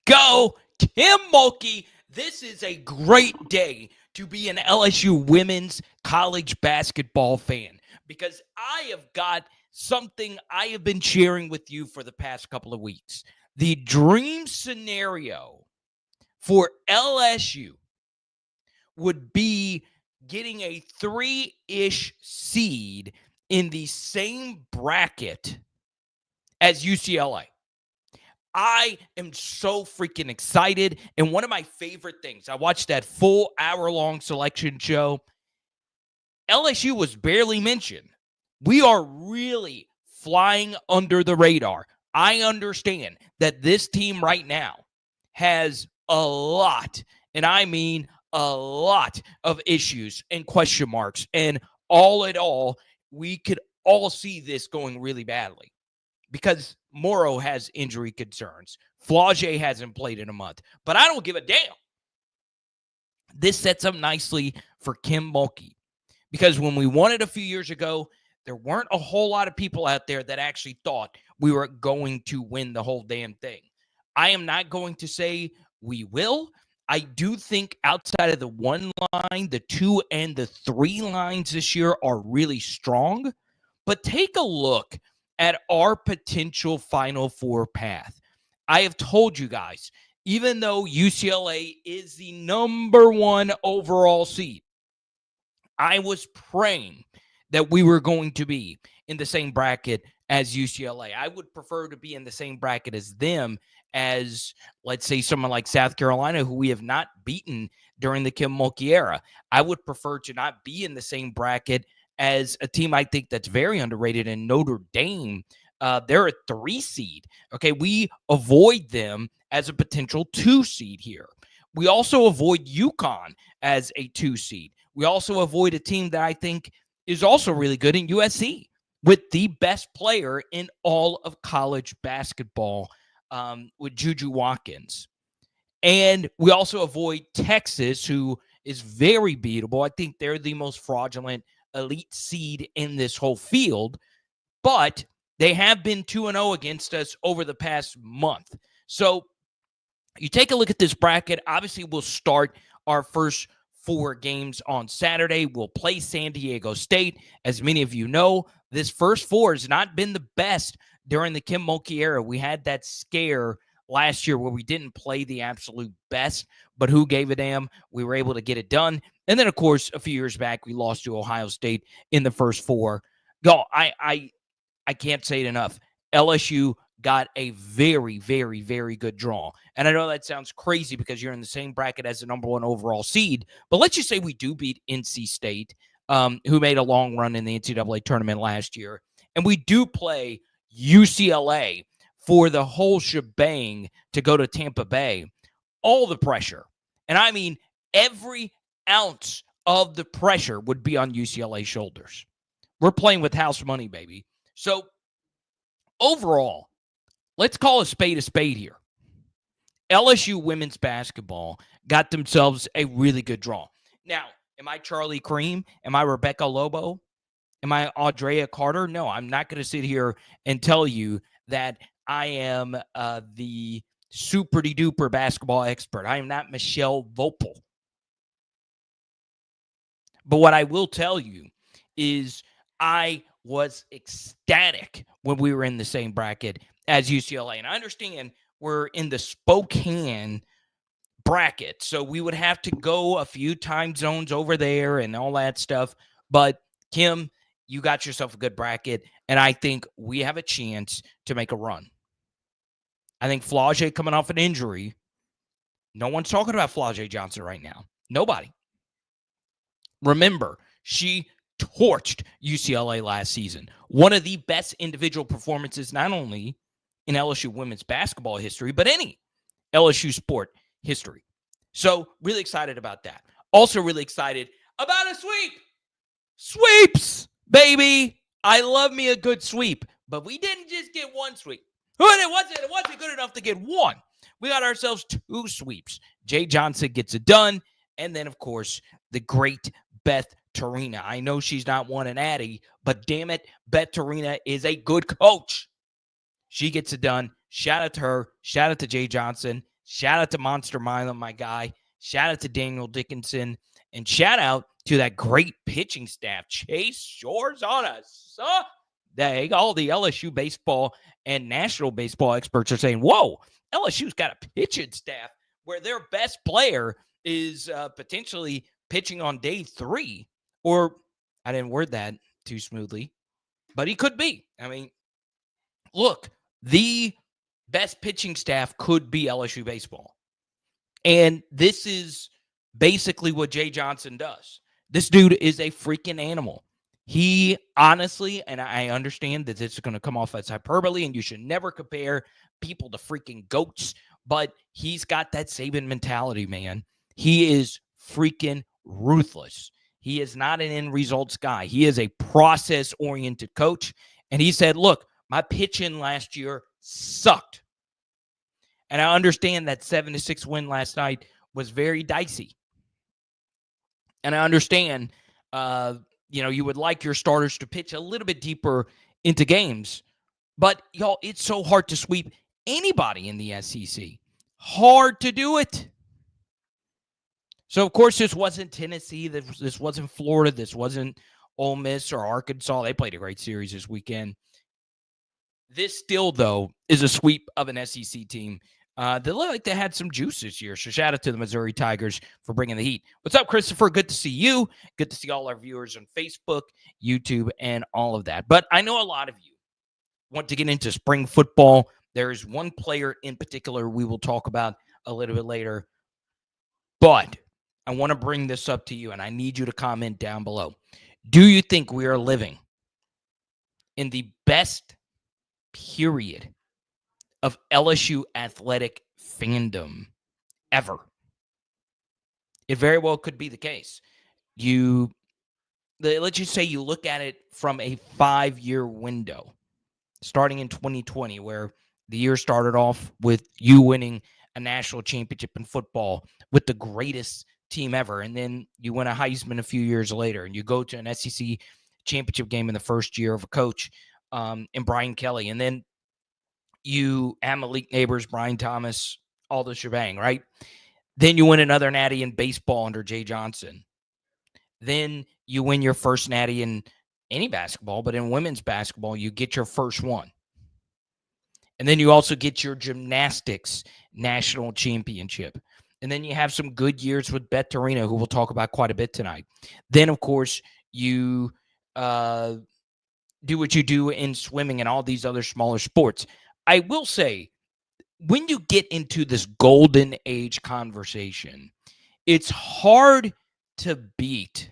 go, Kim Mulkey. This is a great day to be an LSU women's college basketball fan because I have got something I have been sharing with you for the past couple of weeks. The dream scenario for LSU would be getting a 3-ish seed in the same bracket as UCLA. I am so freaking excited. And one of my favorite things, I watched that full hour-long selection show. LSU was barely mentioned. We are really flying under the radar. I understand that this team right now has a lot, and I mean a lot of issues and question marks. And all in all, we could all see this going really badly because Morrow has injury concerns. Flaugier hasn't played in a month. But I don't give a damn. This sets up nicely for Kim Mulkey because when we won it a few years ago, there weren't a whole lot of people out there that actually thought we were going to win the whole damn thing. I am not going to say we will. I do think outside of the 1 line, the 2 and the 3 lines this year are really strong. But take a look at our potential Final Four path. I have told you guys, even though UCLA is the number 1 overall seed, I was praying that we were going to be in the same bracket as UCLA. I would prefer to be in the same bracket as them as, let's say, someone like South Carolina, who we have not beaten during the Kim Mulkey era. I would prefer to not be in the same bracket as a team I think that's very underrated in Notre Dame. They're a 3 seed. Okay, we avoid them as a potential 2 seed here. We also avoid UConn as a 2 seed. We also avoid a team that I think is also really good in USC with the best player in all of college basketball with Juju Watkins. And we also avoid Texas, who is very beatable. I think they're the most fraudulent elite seed in this whole field, but they have been 2-0 against us over the past month. So you take a look at this bracket. Obviously, we'll start our first 4 games on Saturday. We'll play San Diego State. As many of you know, this first 4 has not been the best during the Kim Mulkey era. We had that scare last year where we didn't play the absolute best, but who gave a damn? We were able to get it done. And then, of course, a few years back, we lost to Ohio State in the first 4. I can't say it enough. LSU got a very, very, very good draw. And I know that sounds crazy because you're in the same bracket as the number 1 overall seed, but let's just say we do beat NC State, who made a long run in the NCAA tournament last year, and we do play UCLA for the whole shebang to go to Tampa Bay. All the pressure, and I mean every ounce of the pressure would be on UCLA's shoulders. We're playing with house money, baby. So overall, let's call a spade here. LSU women's basketball got themselves a really good draw. Now, am I Charlie Cream? Am I Rebecca Lobo? Am I Audrea Carter? No, I'm not going to sit here and tell you that I am the super-duper basketball expert. I am not Michelle Vopel. But what I will tell you is I was ecstatic when we were in the same bracket as UCLA. And I understand we're in the Spokane bracket, so we would have to go a few time zones over there and all that stuff. But, Kim, you got yourself a good bracket, and I think we have a chance to make a run. I think Flaugier coming off an injury. No one's talking about Flaugier Johnson right now. Nobody. Remember, she torched UCLA last season. One of the best individual performances, not only in LSU women's basketball history, but any LSU sport history. So really excited about that. Also really excited about a sweep. Sweeps, baby. I love me a good sweep, but we didn't just get one sweep. It wasn't good enough to get one. We got ourselves 2 sweeps. Jay Johnson gets it done. And then, of course, the great Beth Torina. I know she's not won an Addy, but damn it, Beth Torina is a good coach. She gets it done. Shout out to her. Shout out to Jay Johnson. Shout out to Monster Milam, my guy. Shout out to Daniel Dickinson. And shout out to that great pitching staff. Chase Shores on a Sunday. All the LSU baseball and national baseball experts are saying, whoa, LSU's got a pitching staff where their best player is potentially pitching on day 3. Or I didn't word that too smoothly, but he could be. I mean, look, the best pitching staff could be LSU baseball. And this is basically what Jay Johnson does. This dude is a freaking animal. He honestly, and I understand that this is going to come off as hyperbole, and you should never compare people to freaking goats, but he's got that Saban mentality, man. He is freaking ruthless. He is not an end results guy. He is a process-oriented coach. And he said, look, my pitching last year sucked. And I understand that 7-6 win last night was very dicey. And I understand, you would like your starters to pitch a little bit deeper into games. But, y'all, it's so hard to sweep anybody in the SEC. Hard to do it. So, of course, this wasn't Tennessee. This wasn't Florida. This wasn't Ole Miss or Arkansas. They played a great series this weekend. This still, though, is a sweep of an SEC team. They look like they had some juice this year. So shout out to the Missouri Tigers for bringing the heat. What's up, Christopher? Good to see you. Good to see all our viewers on Facebook, YouTube, and all of that. But I know a lot of you want to get into spring football. There is one player in particular we will talk about a little bit later. But I want to bring this up to you, and I need you to comment down below. Do you think we are living in the best period of LSU athletic fandom ever? It very well could be the case. Let's just say you look at it from a 5-year window, starting in 2020, where the year started off with you winning a national championship in football with the greatest team ever. And then you win a Heisman a few years later, and you go to an SEC championship game in the first year of a coach in Brian Kelly. And then you have Malik Neighbors, Brian Thomas, all the shebang, right? Then you win another natty in baseball under Jay Johnson. Then you win your first natty in any basketball, but in women's basketball, you get your first one. And then you also get your gymnastics national championship. And then you have some good years with Beth Torino, who we'll talk about quite a bit tonight. Then, of course, you do what you do in swimming and all these other smaller sports. I will say, when you get into this golden age conversation, it's hard to beat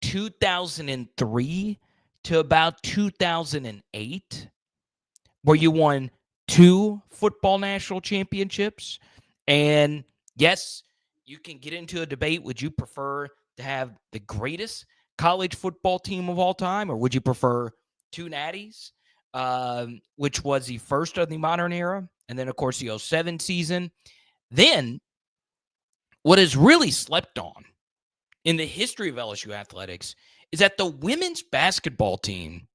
2003 to about 2008, where you won 2 football national championships. And yes, you can get into a debate. Would you prefer to have the greatest college football team of all time, or would you prefer 2 natties? Which was the first of the modern era, and then, of course, the 2007 season. Then, what is really slept on in the history of LSU athletics is that the women's basketball team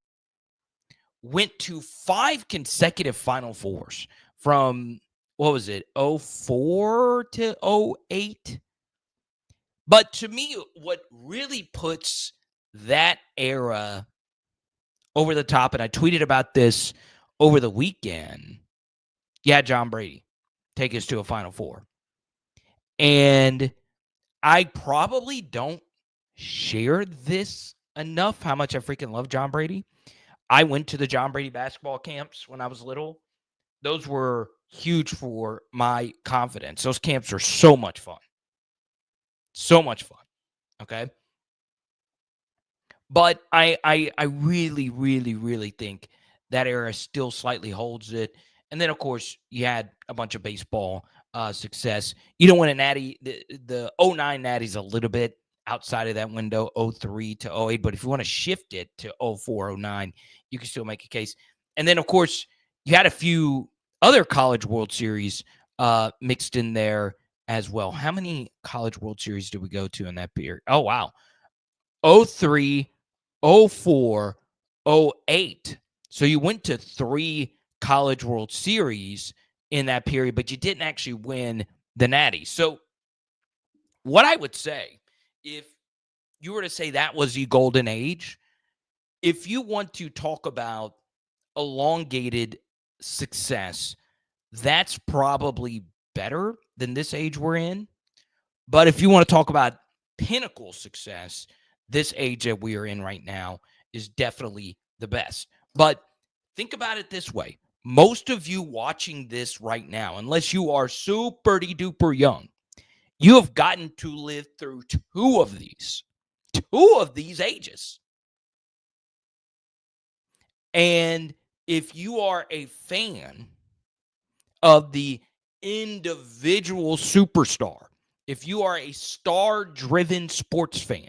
went to 5 consecutive Final Fours from, 04 to 08? But to me, what really puts that era over the top, and I tweeted about this over the weekend. Yeah, John Brady, take us to a Final Four. And I probably don't share this enough, how much I freaking love John Brady. I went to the John Brady basketball camps when I was little. Those were huge for my confidence. Those camps are so much fun. So much fun. Okay? But I really, really, really think that era still slightly holds it. And then, of course, you had a bunch of baseball success. You don't want a natty. The 09 natty's a little bit outside of that window, 03 to 08. But if you want to shift it to 04, 09, you can still make a case. And then, of course, you had a few other College World Series mixed in there as well. How many College World Series did we go to in that period? Oh, wow. 03, 04, 08. So you went to 3 College World Series in that period, but you didn't actually win the Natty. So what I would say, if you were to say that was the golden age, if you want to talk about elongated success, that's probably better than this age we're in. But if you want to talk about pinnacle success, this age that we are in right now is definitely the best. But think about it this way. Most of you watching this right now, unless you are super duper young, you have gotten to live through two of these ages. And if you are a fan of the individual superstar, if you are a star-driven sports fan,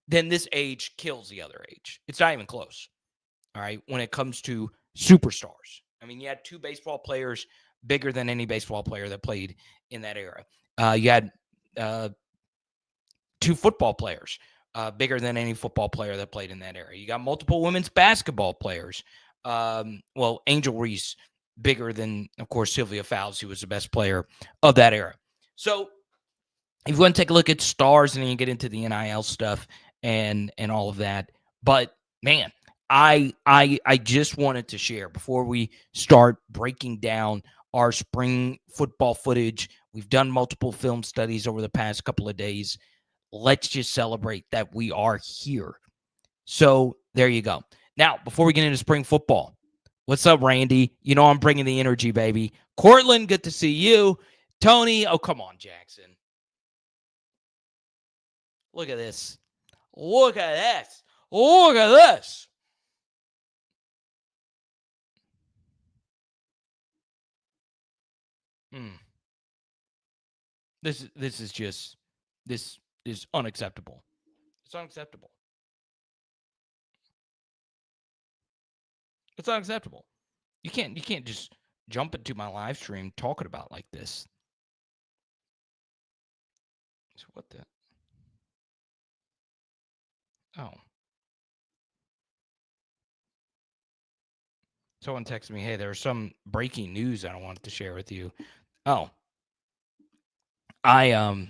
then this age kills the other age. It's not even close, all right, when it comes to superstars. I mean, you had two baseball players bigger than any baseball player that played in that era. You had two football players bigger than any football player that played in that era. You got multiple women's basketball players. Well, Angel Reese, bigger than, of course, Sylvia Fowles, who was the best player of that era. So if you want to take a look at stars and then you get into the NIL stuff and all of that. But man, I just wanted to share before we start breaking down our spring football footage. We've done multiple film studies over the past couple of days. Let's just celebrate that we are here. So there you go. Now, before we get into spring football, what's up, Randy? You know I'm bringing the energy, baby. Cortland, good to see you. Tony, oh, come on, Jackson. Look at this. Look at this. Look at this. This is unacceptable. It's unacceptable. It's unacceptable. You can't just jump into my live stream talking about like this. So what the? Oh. Someone texted me, hey, there's some breaking news I wanted to share with you. Oh. I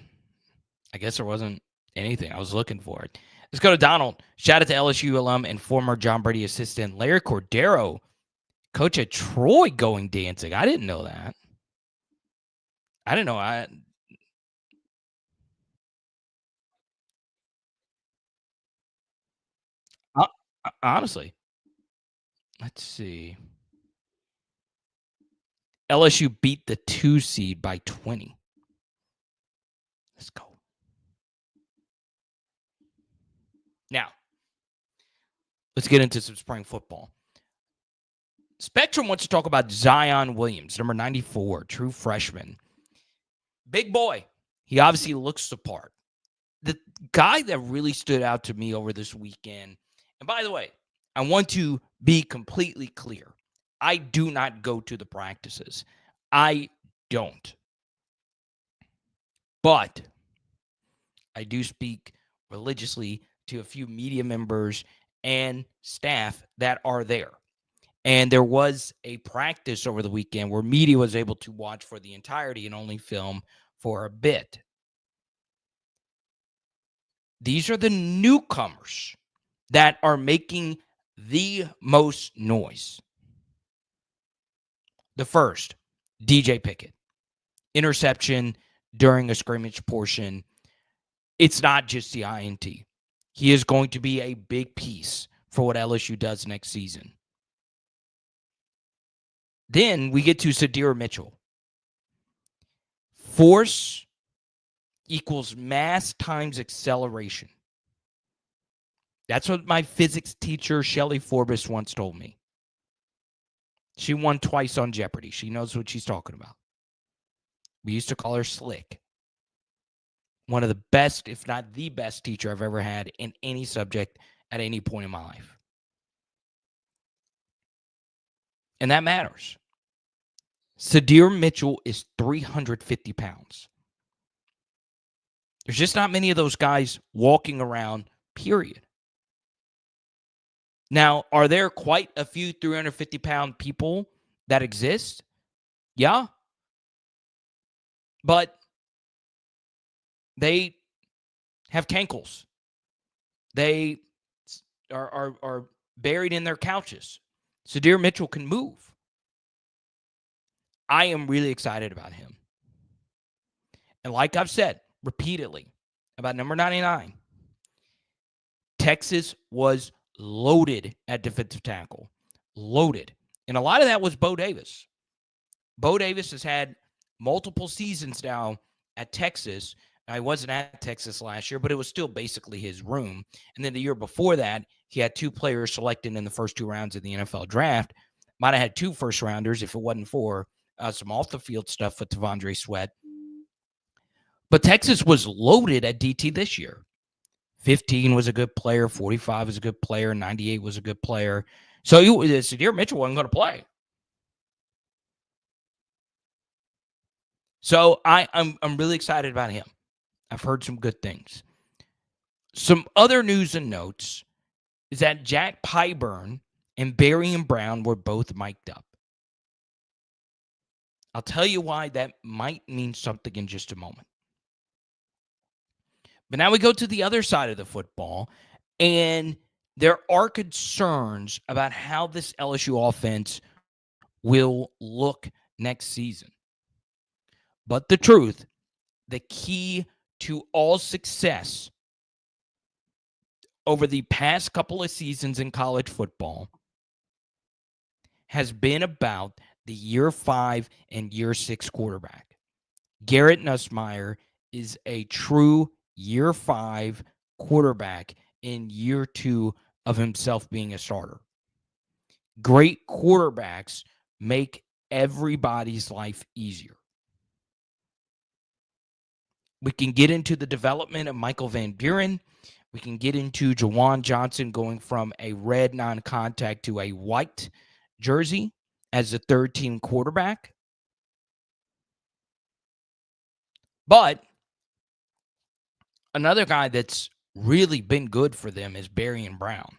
guess there wasn't anything. I was looking for it. Let's go to Donald. Shout out to LSU alum and former John Brady assistant Larry Cordero, coach at Troy, going dancing. I didn't know that. I didn't know. Honestly, let's see. LSU beat the 2 seed by 20. Let's go. Now, let's get into some spring football. Spectrum wants to talk about Zion Williams, number 94, true freshman. Big boy. He obviously looks the part. The guy that really stood out to me over this weekend, and by the way, I want to be completely clear. I do not go to the practices. I don't. But I do speak religiously to a few media members and staff that are there. And there was a practice over the weekend where media was able to watch for the entirety and only film for a bit. These are the newcomers that are making the most noise. The first, DJ Pickett. Interception during a scrimmage portion. It's not just the INT. He is going to be a big piece for what LSU does next season. Then we get to Sadir Mitchell. Force equals mass times acceleration. That's what my physics teacher, Shelly Forbes, once told me. She won twice on Jeopardy. She knows what she's talking about. We used to call her Slick. One of the best, if not the best teacher I've ever had in any subject at any point in my life. And that matters. Sadir Mitchell is 350 pounds. There's just not many of those guys walking around, period. Now, are there quite a few 350-pound people that exist? Yeah, but they have cankles. They are buried in their couches. Sadir Mitchell can move. I am really excited about him. And like I've said repeatedly about number 99, Texas was loaded at defensive tackle. Loaded. And a lot of that was Bo Davis. Bo Davis has had multiple seasons now at Texas. I wasn't at Texas last year, but it was still basically his room. And then the year before that, he had 2 players selected in the first 2 rounds of the NFL draft. Might have had 2 first rounders if it wasn't for some off the field stuff with T'Vondre Sweat. But Texas was loaded at DT this year. 15 was a good player, 45 was a good player, 98 was a good player. So Sadir Mitchell wasn't going to play. So I'm really excited about him. I've heard some good things. Some other news and notes is that Jack Pyburn and Barry Brown were both mic'd up. I'll tell you why that might mean something in just a moment. But now we go to the other side of the football, and there are concerns about how this LSU offense will look next season. But the truth, the key to all success over the past couple of seasons in college football has been about the year 5 and year 6 quarterback. Garrett Nussmeier is a true year 5 quarterback in year 2 of himself being a starter. Great quarterbacks make everybody's life easier. We can get into the development of Michael Van Buren. We can get into Jawan Johnson going from a red non-contact to a white jersey as the third-team quarterback. But another guy that's really been good for them is Barry Brown.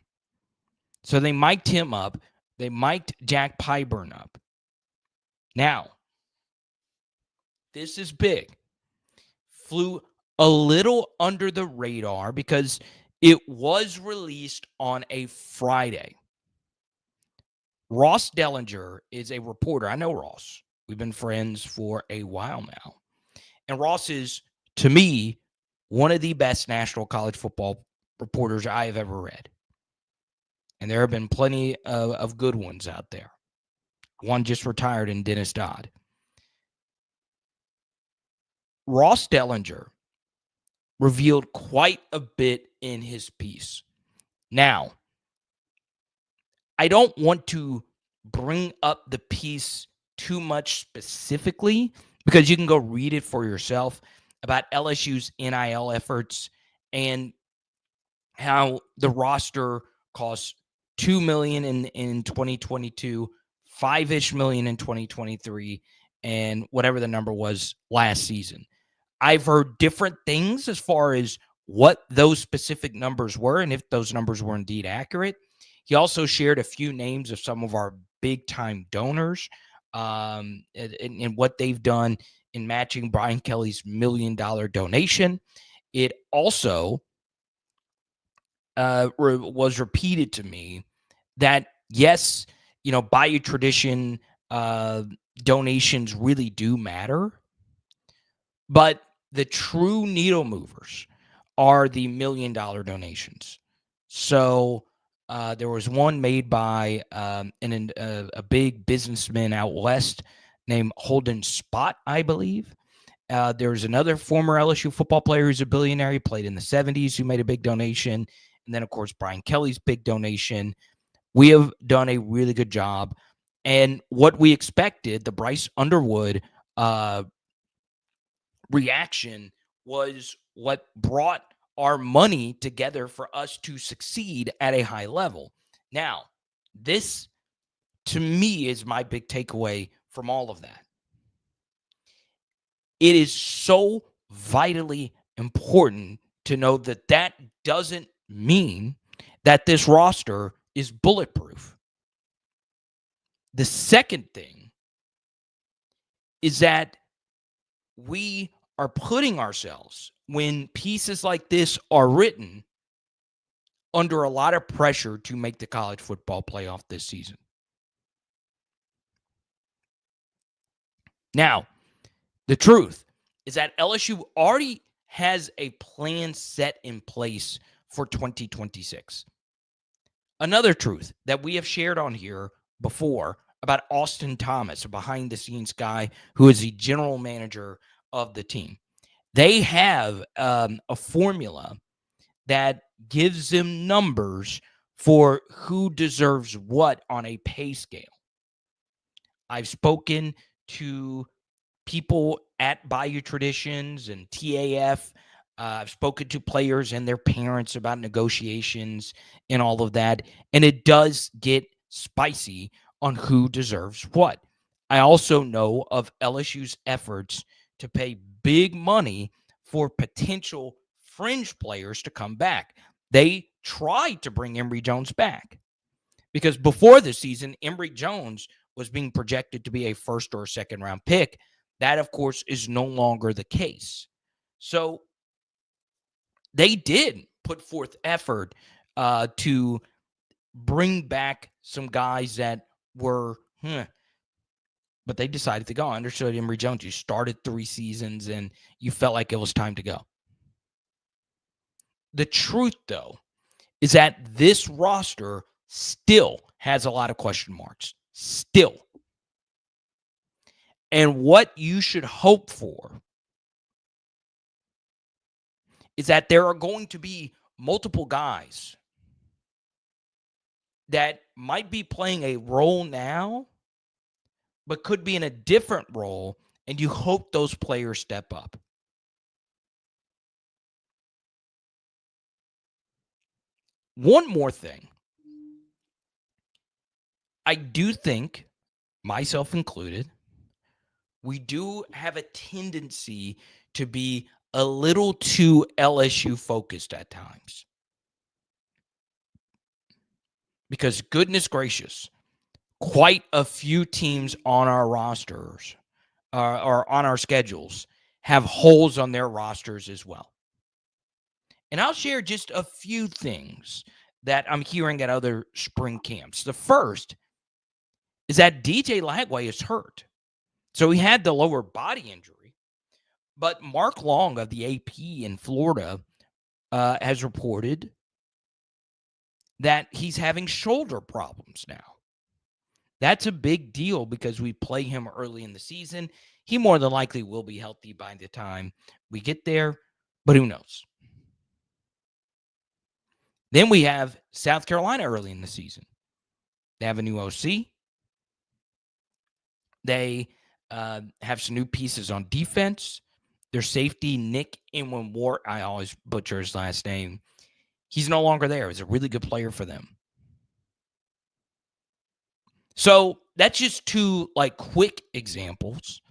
So they mic'd him up. They mic'd Jack Pyburn up. Now, this is big. Flew a little under the radar because it was released on a Friday. Ross Dellinger is a reporter. I know Ross. We've been friends for a while now. And Ross is, to me, one of the best national college football reporters I have ever read. And there have been plenty of good ones out there. One just retired in Dennis Dodd. Ross Dellinger revealed quite a bit in his piece. Now, I don't want to bring up the piece too much specifically because you can go read it for yourself about LSU's NIL efforts and how the roster costs $2 million in 2022, $5-ish million in 2023, and whatever the number was last season. I've heard different things as far as what those specific numbers were and if those numbers were indeed accurate. He also shared a few names of some of our big-time donors and what they've done in matching Brian Kelly's $1 million donation. It also was repeated to me that, yes, Bayou Tradition donations really do matter, but the true needle movers are the $1 million donations. So there was one made by a big businessman out west named Holden Spot, I believe. There's another former LSU football player who's a billionaire. He played in the 70s who made a big donation. And then, of course, Brian Kelly's big donation. We have done a really good job. And what we expected, the Bryce Underwood reaction, was what brought our money together for us to succeed at a high level. Now, this, to me, is my big takeaway from all of that. It is so vitally important to know that that doesn't mean that this roster is bulletproof. The second thing is that we are putting ourselves, when pieces like this are written, under a lot of pressure to make the college football playoff this season. Now, the truth is that LSU already has a plan set in place for 2026. Another truth that we have shared on here before about Austin Thomas, a behind the scenes guy who is the general manager of the team. They have a formula that gives them numbers for who deserves what on a pay scale. I've spoken to people at Bayou Traditions and TAF. I've spoken to players and their parents about negotiations and all of that. And it does get spicy on who deserves what. I also know of LSU's efforts to pay big money for potential fringe players to come back. They tried to bring Emory Jones back because before the season, Emory Jones was being projected to be a first or second round pick. That, of course, is no longer the case. So they did put forth effort to bring back some guys that were, but they decided to go. I understood Emory Jones. You started 3 seasons and you felt like it was time to go. The truth, though, is that this roster still has a lot of question marks. Still. And what you should hope for is that there are going to be multiple guys that might be playing a role now, but could be in a different role, and you hope those players step up. One more thing. I do think, myself included, we do have a tendency to be a little too LSU focused at times. Because goodness gracious, quite a few teams on our rosters or on our schedules have holes on their rosters as well. And I'll share just a few things that I'm hearing at other spring camps. The first is that DJ Lagway is hurt. So he had the lower body injury, but Mark Long of the AP in Florida has reported that he's having shoulder problems now. That's a big deal because we play him early in the season. He more than likely will be healthy by the time we get there, but who knows? Then we have South Carolina early in the season. They have a new OC. They have some new pieces on defense. Their safety, Nick Inwin-Wart, I always butcher his last name. He's no longer there. He's a really good player for them. So that's just 2 quick examples.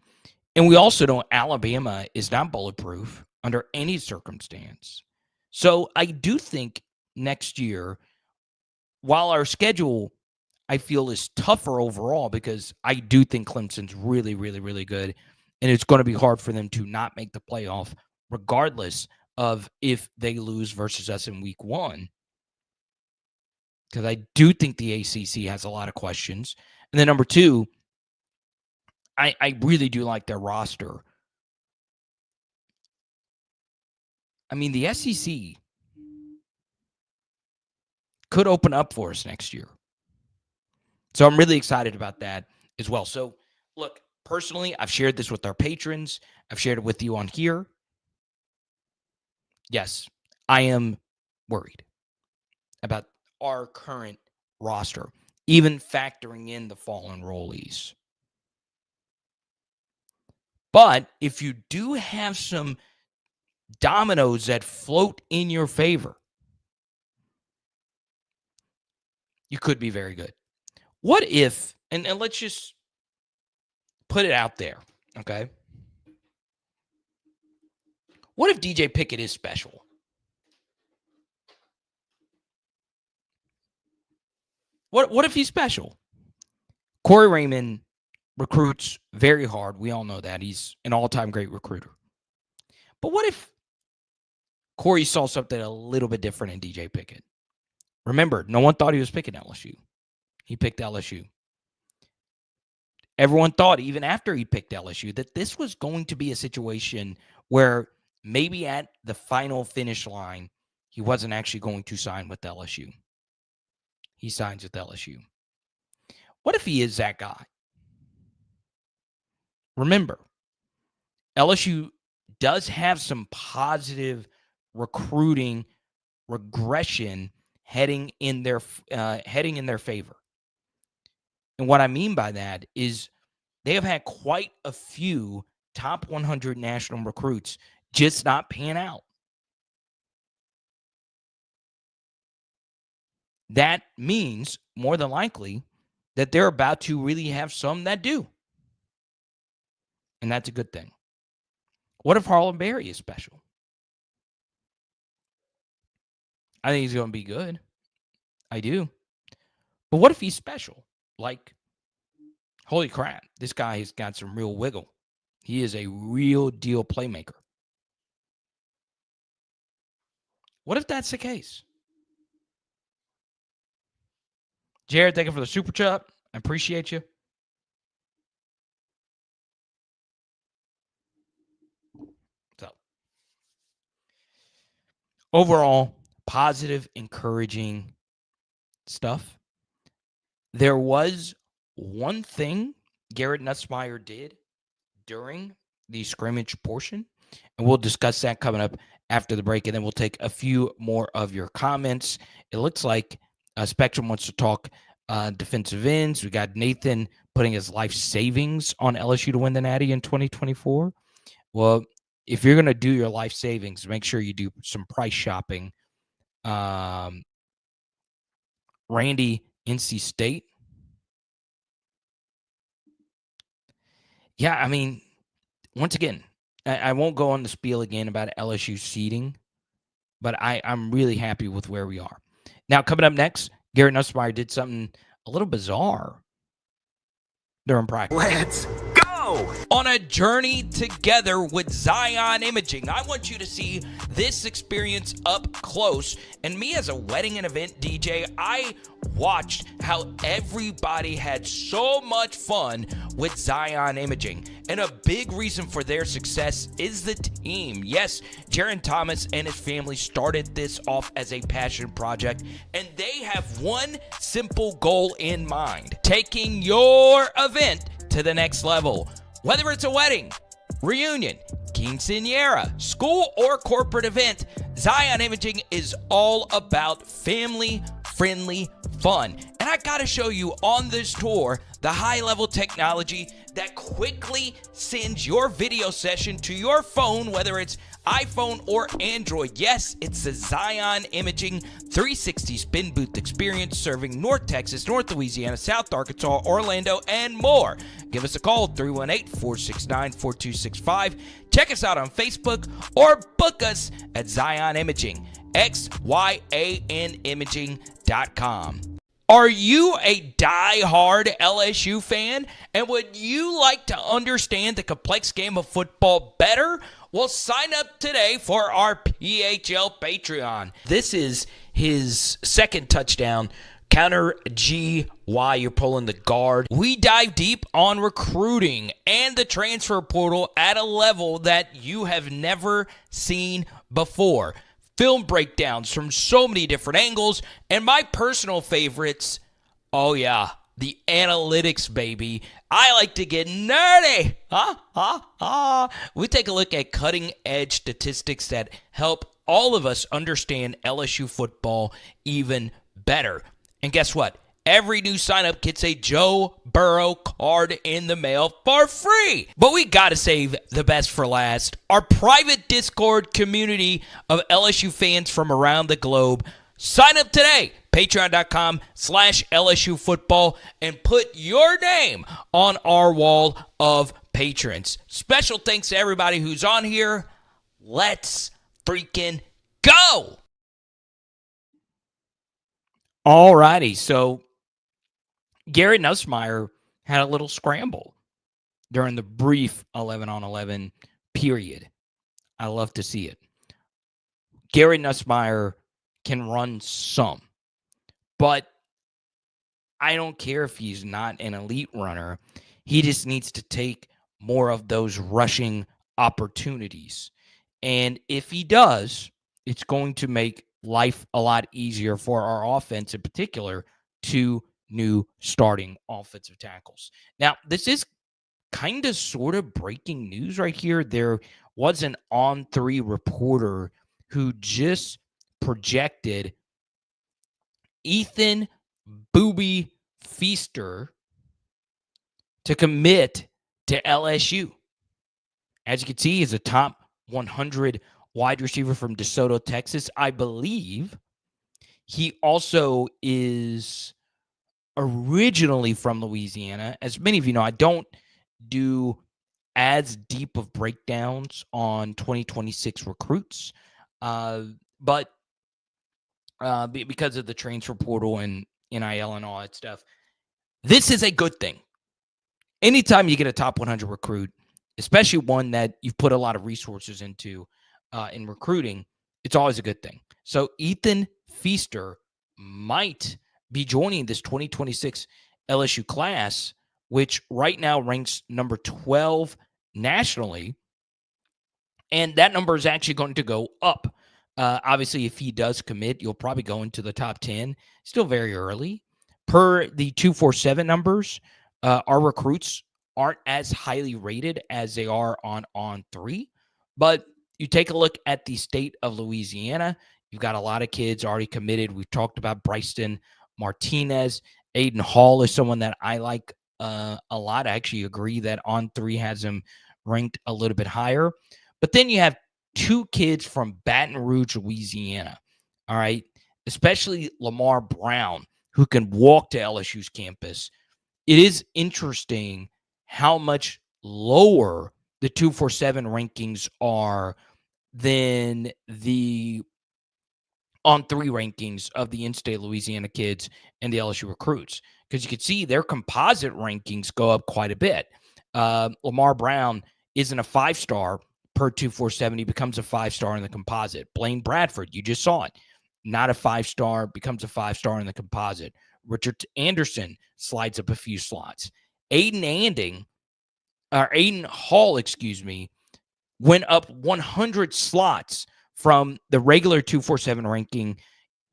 And we also know Alabama is not bulletproof under any circumstance. So I do think next year, while our schedule, I feel, is tougher overall, because I do think Clemson's really, really, really good. And it's going to be hard for them to not make the playoff, regardless of if they lose versus us in week 1. Because I do think the ACC has a lot of questions. And then number 2, I really do like their roster. I mean, the SEC could open up for us next year. So I'm really excited about that as well. So, look, personally, I've shared this with our patrons. I've shared it with you on here. Yes, I am worried about our current roster, even factoring in the fall enrollees. But if you do have some dominoes that float in your favor, you could be very good. What if, and let's just put it out there, okay? What if DJ Pickett is special? What if he's special? Corey Raymond recruits very hard. We all know that. He's an all-time great recruiter. But what if Corey saw something a little bit different in DJ Pickett? Remember, no one thought he was picking LSU. He picked LSU. Everyone thought, even after he picked LSU, that this was going to be a situation where maybe at the final finish line, he wasn't actually going to sign with LSU. He signs with LSU. What if he is that guy? Remember, LSU does have some positive recruiting regression heading in their favor. And what I mean by that is they have had quite a few top 100 national recruits just not pan out. That means more than likely that they're about to really have some that do. And that's a good thing. What if Harlan Berry is special? I think he's going to be good. I do. But what if he's special? Like, holy crap, this guy has got some real wiggle. He is a real deal playmaker. What if that's the case? Jared, thank you for the super chat. I appreciate you. So, overall, positive, encouraging stuff. There was one thing Garrett Nussmeier did during the scrimmage portion, and we'll discuss that coming up after the break, and then we'll take a few more of your comments. It looks like Spectrum wants to talk defensive ends. We got Nathan putting his life savings on LSU to win the Natty in 2024. Well, if you're going to do your life savings, make sure you do some price shopping. Randy, NC State. Yeah, I mean, once again, I won't go on the spiel again about LSU seeding, but I'm really happy with where we are. Now, coming up next, Garrett Nussmeier did something a little bizarre during practice. Let's go! On a journey together with Zion Imaging, I want you to see this experience up close. And me as a wedding and event DJ, I watched how everybody had so much fun with Zion Imaging. And a big reason for their success is the team. Yes, Jaron Thomas and his family started this off as a passion project, and they have one simple goal in mind: taking your event to the next level. Whether it's a wedding, reunion, quinceañera, school, or corporate event, Zion Imaging is all about family-friendly fun. And I gotta show you on this tour the high-level technology that quickly sends your video session to your phone, whether it's iPhone or Android. Yes, it's the Zion Imaging 360 spin booth experience, serving North Texas, North Louisiana, South Arkansas, Orlando, and more. Give us a call, 318-469-4265. Check us out on Facebook or book us at Zion Imaging, XYANimaging.com. Are you a die-hard LSU fan, and would you like to understand the complex game of football better? Well, sign up today for our PHL Patreon. This is his second touchdown. Counter G, why you're pulling the guard. We dive deep on recruiting and the transfer portal at a level that you have never seen before. Film breakdowns from so many different angles, and my personal favorites, oh yeah, the analytics, baby. I like to get nerdy. We take a look at cutting-edge statistics that help all of us understand LSU football even better. And guess what? Every new sign-up gets a Joe Burrow card in the mail for free. But we got to save the best for last. Our private Discord community of LSU fans from around the globe. Sign up today. Patreon.com/LSU football and put your name on our wall of patrons. Special thanks to everybody who's on here. Let's freaking go. All righty. So Garrett Nussmeier had a little scramble during the brief 11-on-11 period. I love to see it. Gary Nussmeier can run some, but I don't care if he's not an elite runner. He just needs to take more of those rushing opportunities. And if he does, it's going to make life a lot easier for our offense, in particular, two new starting offensive tackles. Now, this is kind of sort of breaking news right here. There was an On3 reporter who just projected Ethan Booby Feaster to commit to LSU. As you can see, he's a top 100 wide receiver from DeSoto, Texas. I believe he also is originally from Louisiana. As many of you know, I don't do as deep of breakdowns on 2026 recruits, but because of the transfer portal and NIL and all that stuff, this is a good thing. Anytime you get a top 100 recruit, especially one that you've put a lot of resources into in recruiting, it's always a good thing. So Ethan Feaster might be joining this 2026 LSU class, which right now ranks number 12 nationally. And that number is actually going to go up. Obviously, if he does commit, you'll probably go into the top 10. Still very early. Per the 247 numbers, our recruits aren't as highly rated as they are on 3. But you take a look at the state of Louisiana, you've got a lot of kids already committed. We've talked about Bryson Martinez. Aiden Hall is someone that I like a lot. I actually agree that on 3 has him ranked a little bit higher. But then you have 2 kids from Baton Rouge, Louisiana, all right, especially Lamar Brown, who can walk to LSU's campus. It is interesting how much lower the 247 rankings are than the On3 rankings of the in-state Louisiana kids and the LSU recruits, because you can see their composite rankings go up quite a bit. Lamar Brown isn't a 5-star per 247. He becomes a 5-star in the composite. Blaine Bradford, you just saw it, not a 5-star, becomes a 5-star in the composite. Richard Anderson slides up a few slots. Aiden Hall, went up 100 slots from the regular 247 ranking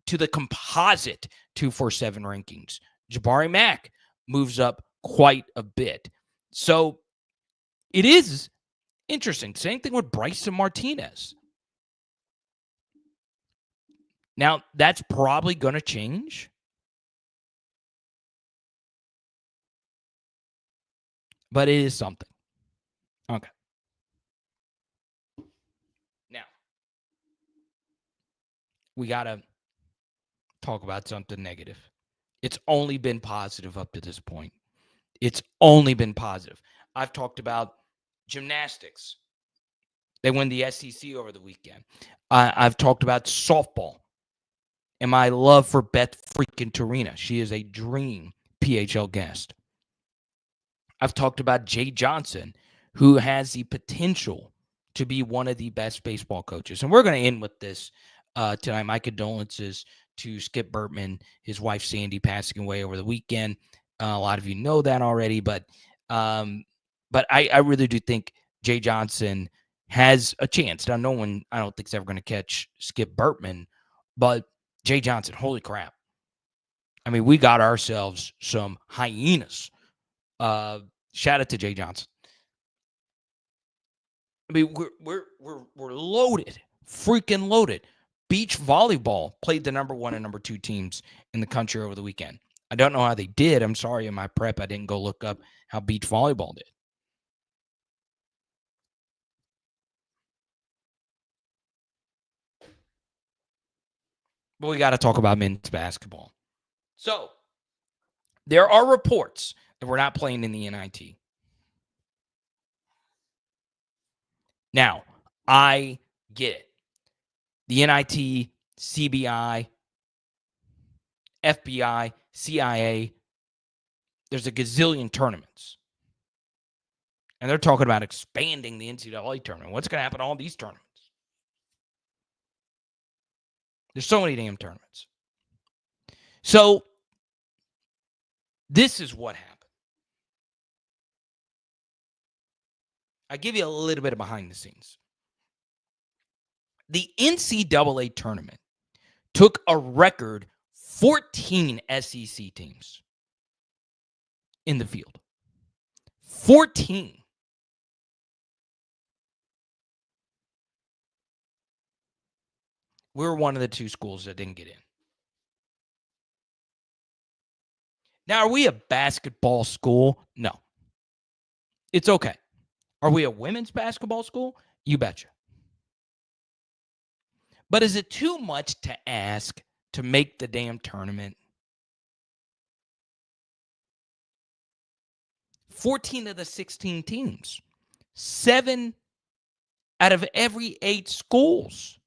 to the composite 247 rankings. Jabari Mack moves up quite a bit. So it is interesting. Same thing with Bryson Martinez. Now, that's probably going to change. But it is something. Okay. Now, we got to talk about something negative. It's only been positive up to this point. It's only been positive. I've talked about gymnastics. They win the SEC over the weekend. I've talked about softball and my love for Beth freaking Torina. She is a dream PHL guest. I've talked about Jay Johnson, who has the potential to be one of the best baseball coaches. And we're going to end with this tonight. My condolences to Skip Burtman, his wife Sandy passing away over the weekend. A lot of you know that already, but I really do think Jay Johnson has a chance. Now, no one, I don't think, is ever going to catch Skip Burtman, but Jay Johnson, holy crap. I mean, we got ourselves some hyenas. Shout out to Jay Johnson. I mean, we're loaded, freaking loaded. Beach volleyball played the number 1 and number 2 teams in the country over the weekend. I don't know how they did. I'm sorry, in my prep, I didn't go look up how beach volleyball did. But we got to talk about men's basketball. So there are reports that we're not playing in the NIT. Now, I get it. The NIT, CBI, FBI, CIA, there's a gazillion tournaments. And they're talking about expanding the NCAA tournament. What's going to happen to all these tournaments? There's so many damn tournaments. So this is what happened. I give you a little bit of behind the scenes. The NCAA tournament took a record 14 SEC teams in the field. 14. We're one of the two schools that didn't get in. Now, are we a basketball school? No. It's okay. Are we a women's basketball school? You betcha. But is it too much to ask to make the damn tournament? 14 of the 16 teams. 7 out of every 8 schools.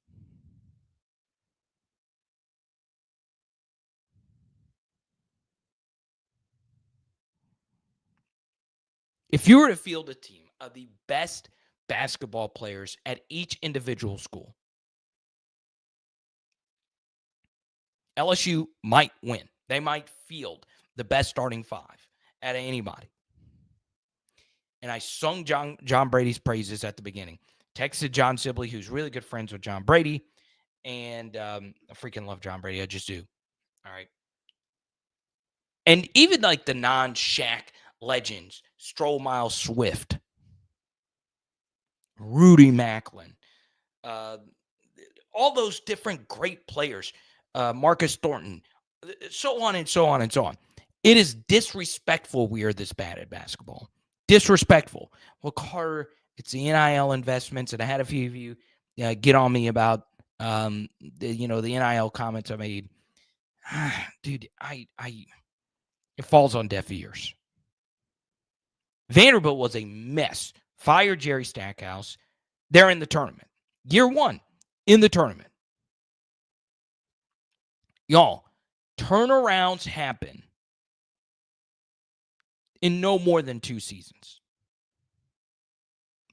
If you were to field a team of the best basketball players at each individual school, LSU might win. They might field the best starting 5 out of anybody. And I sung John Brady's praises at the beginning. Texted John Sibley, who's really good friends with John Brady. And I freaking love John Brady. I just do. All right. And even like the non-Shaq legends, Stroll Miles Swift, Rudy Macklin, all those different great players, Marcus Thornton, so on and so on and so on. It is disrespectful we are this bad at basketball. Disrespectful. Well, Carter, it's the NIL investments, and I had a few of you get on me about the NIL comments I made. Dude, it falls on deaf ears. Vanderbilt was a mess. Fired Jerry Stackhouse. They're in the tournament. Year 1 in the tournament. Y'all, turnarounds happen in no more than 2 seasons.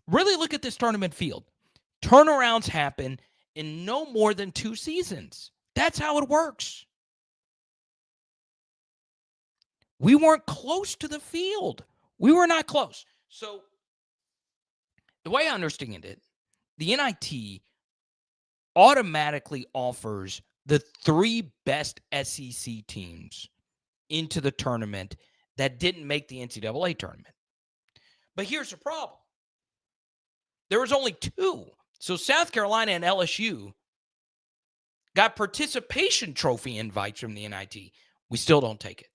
Really look at this tournament field. Turnarounds happen in no more than 2 seasons. That's how it works. We weren't close to the field. We were not close. So the way I understand it, the NIT automatically offers the 3 best SEC teams into the tournament that didn't make the NCAA tournament. But here's the problem. There was only 2. So South Carolina and LSU got participation trophy invites from the NIT. We still don't take it.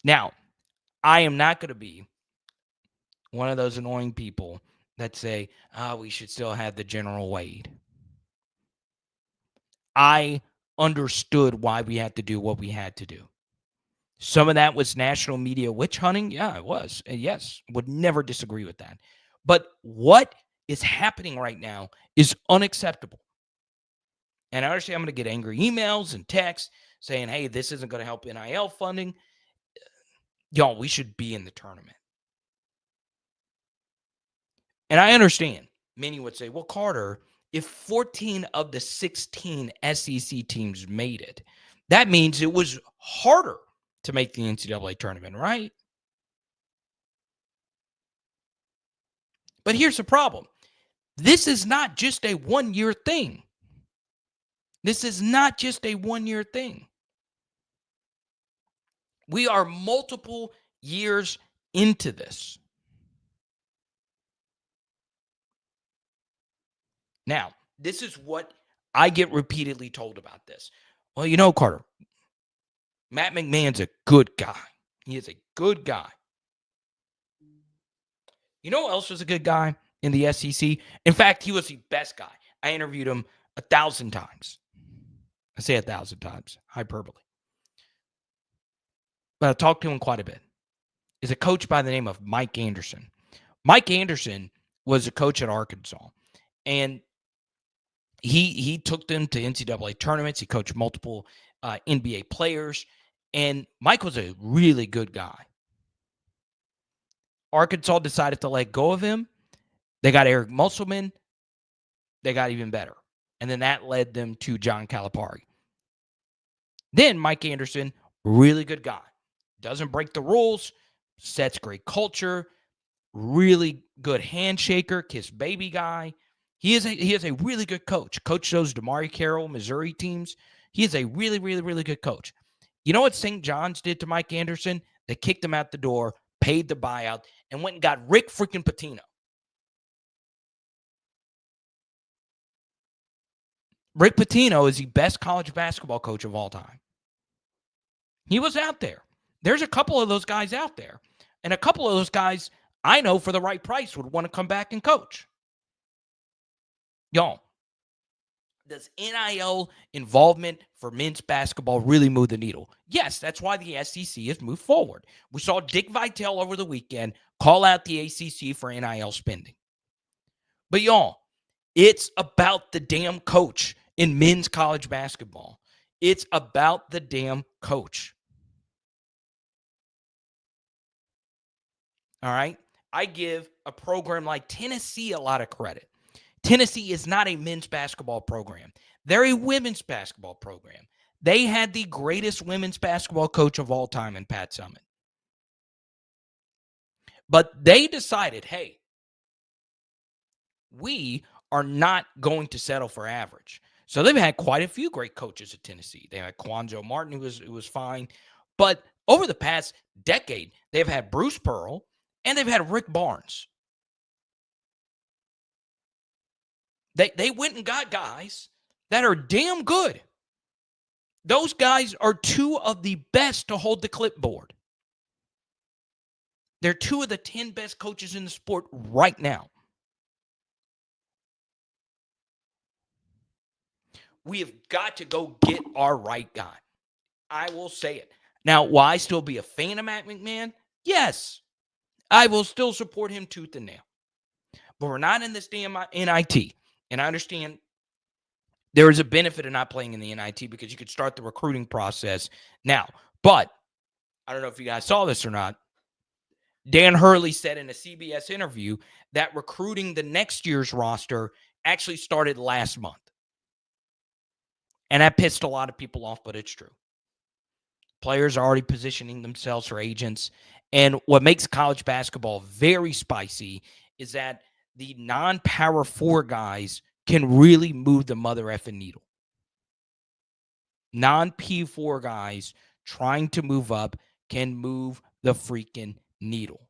Now, I am not going to be one of those annoying people that say, we should still have the General Wade. I understood why we had to do what we had to do. Some of that was national media witch hunting. Yeah, it was. And yes, would never disagree with that. But what is happening right now is unacceptable. And I understand I'm going to get angry emails and texts saying, hey, this isn't going to help NIL funding. Y'all, we should be in the tournament. And I understand. Many would say, well, Carter, if 14 of the 16 SEC teams made it, that means it was harder to make the NCAA tournament, right? But here's the problem. This is not just a one-year thing. This is not just a one-year thing. We are multiple years into this. Now, this is what I get repeatedly told about this. Well, you know, Carter, Matt McMahon's a good guy. He is a good guy. You know who else was a good guy in the SEC? In fact, he was the best guy. I interviewed him 1,000 times. I say 1,000 times, hyperbole. But I talked to him quite a bit. Is a coach by the name of Mike Anderson. Mike Anderson was a coach at Arkansas, and he took them to NCAA tournaments. He coached multiple NBA players, And Mike was a really good guy. Arkansas decided to let go of him. They got Eric Musselman. They got even better. And then that led them to John Calipari. Then Mike Anderson, really good guy. Doesn't break the rules, sets great culture, really good handshaker, kiss baby guy. He is a really good coach. Coach those Damari Carroll, Missouri teams. He is a really, really, really good coach. You know what St. John's did to Mike Anderson? They kicked him out the door, paid the buyout, and went and got Rick freaking Pitino. Rick Pitino is the best college basketball coach of all time. He was out there. There's a couple of those guys out there. And a couple of those guys I know for the right price would want to come back and coach. Y'all, does NIL involvement for men's basketball really move the needle? Yes, that's why the SEC has moved forward. We saw Dick Vitale over the weekend call out the ACC for NIL spending. But y'all, it's about the damn coach in men's college basketball. It's about the damn coach. All right? I give a program like Tennessee a lot of credit. Tennessee is not a men's basketball program. They're a women's basketball program. They had the greatest women's basketball coach of all time in Pat Summitt. But they decided, hey, we are not going to settle for average. So they've had quite a few great coaches at Tennessee. They had Quanjo Martin, who was fine. But over the past decade, they've had Bruce Pearl and they've had Rick Barnes. They went and got guys that are damn good. Those guys are two of the best to hold the clipboard. They're two of the 10 best coaches in the sport right now. We have got to go get our right guy. I will say it. Now, will I still be a fan of Matt McMahon? Yes. I will still support him tooth and nail. But we're not in this damn NIT. And I understand there is a benefit of not playing in the NIT because you could start the recruiting process now. But I don't know if you guys saw this or not. Dan Hurley said in a CBS interview that recruiting the next year's roster actually started last month. And that pissed a lot of people off, but it's true. Players are already positioning themselves for agents. And what makes college basketball very spicy is that the non-power four guys can really move the mother effing needle. Non-P4 guys trying to move up can move the freaking needle.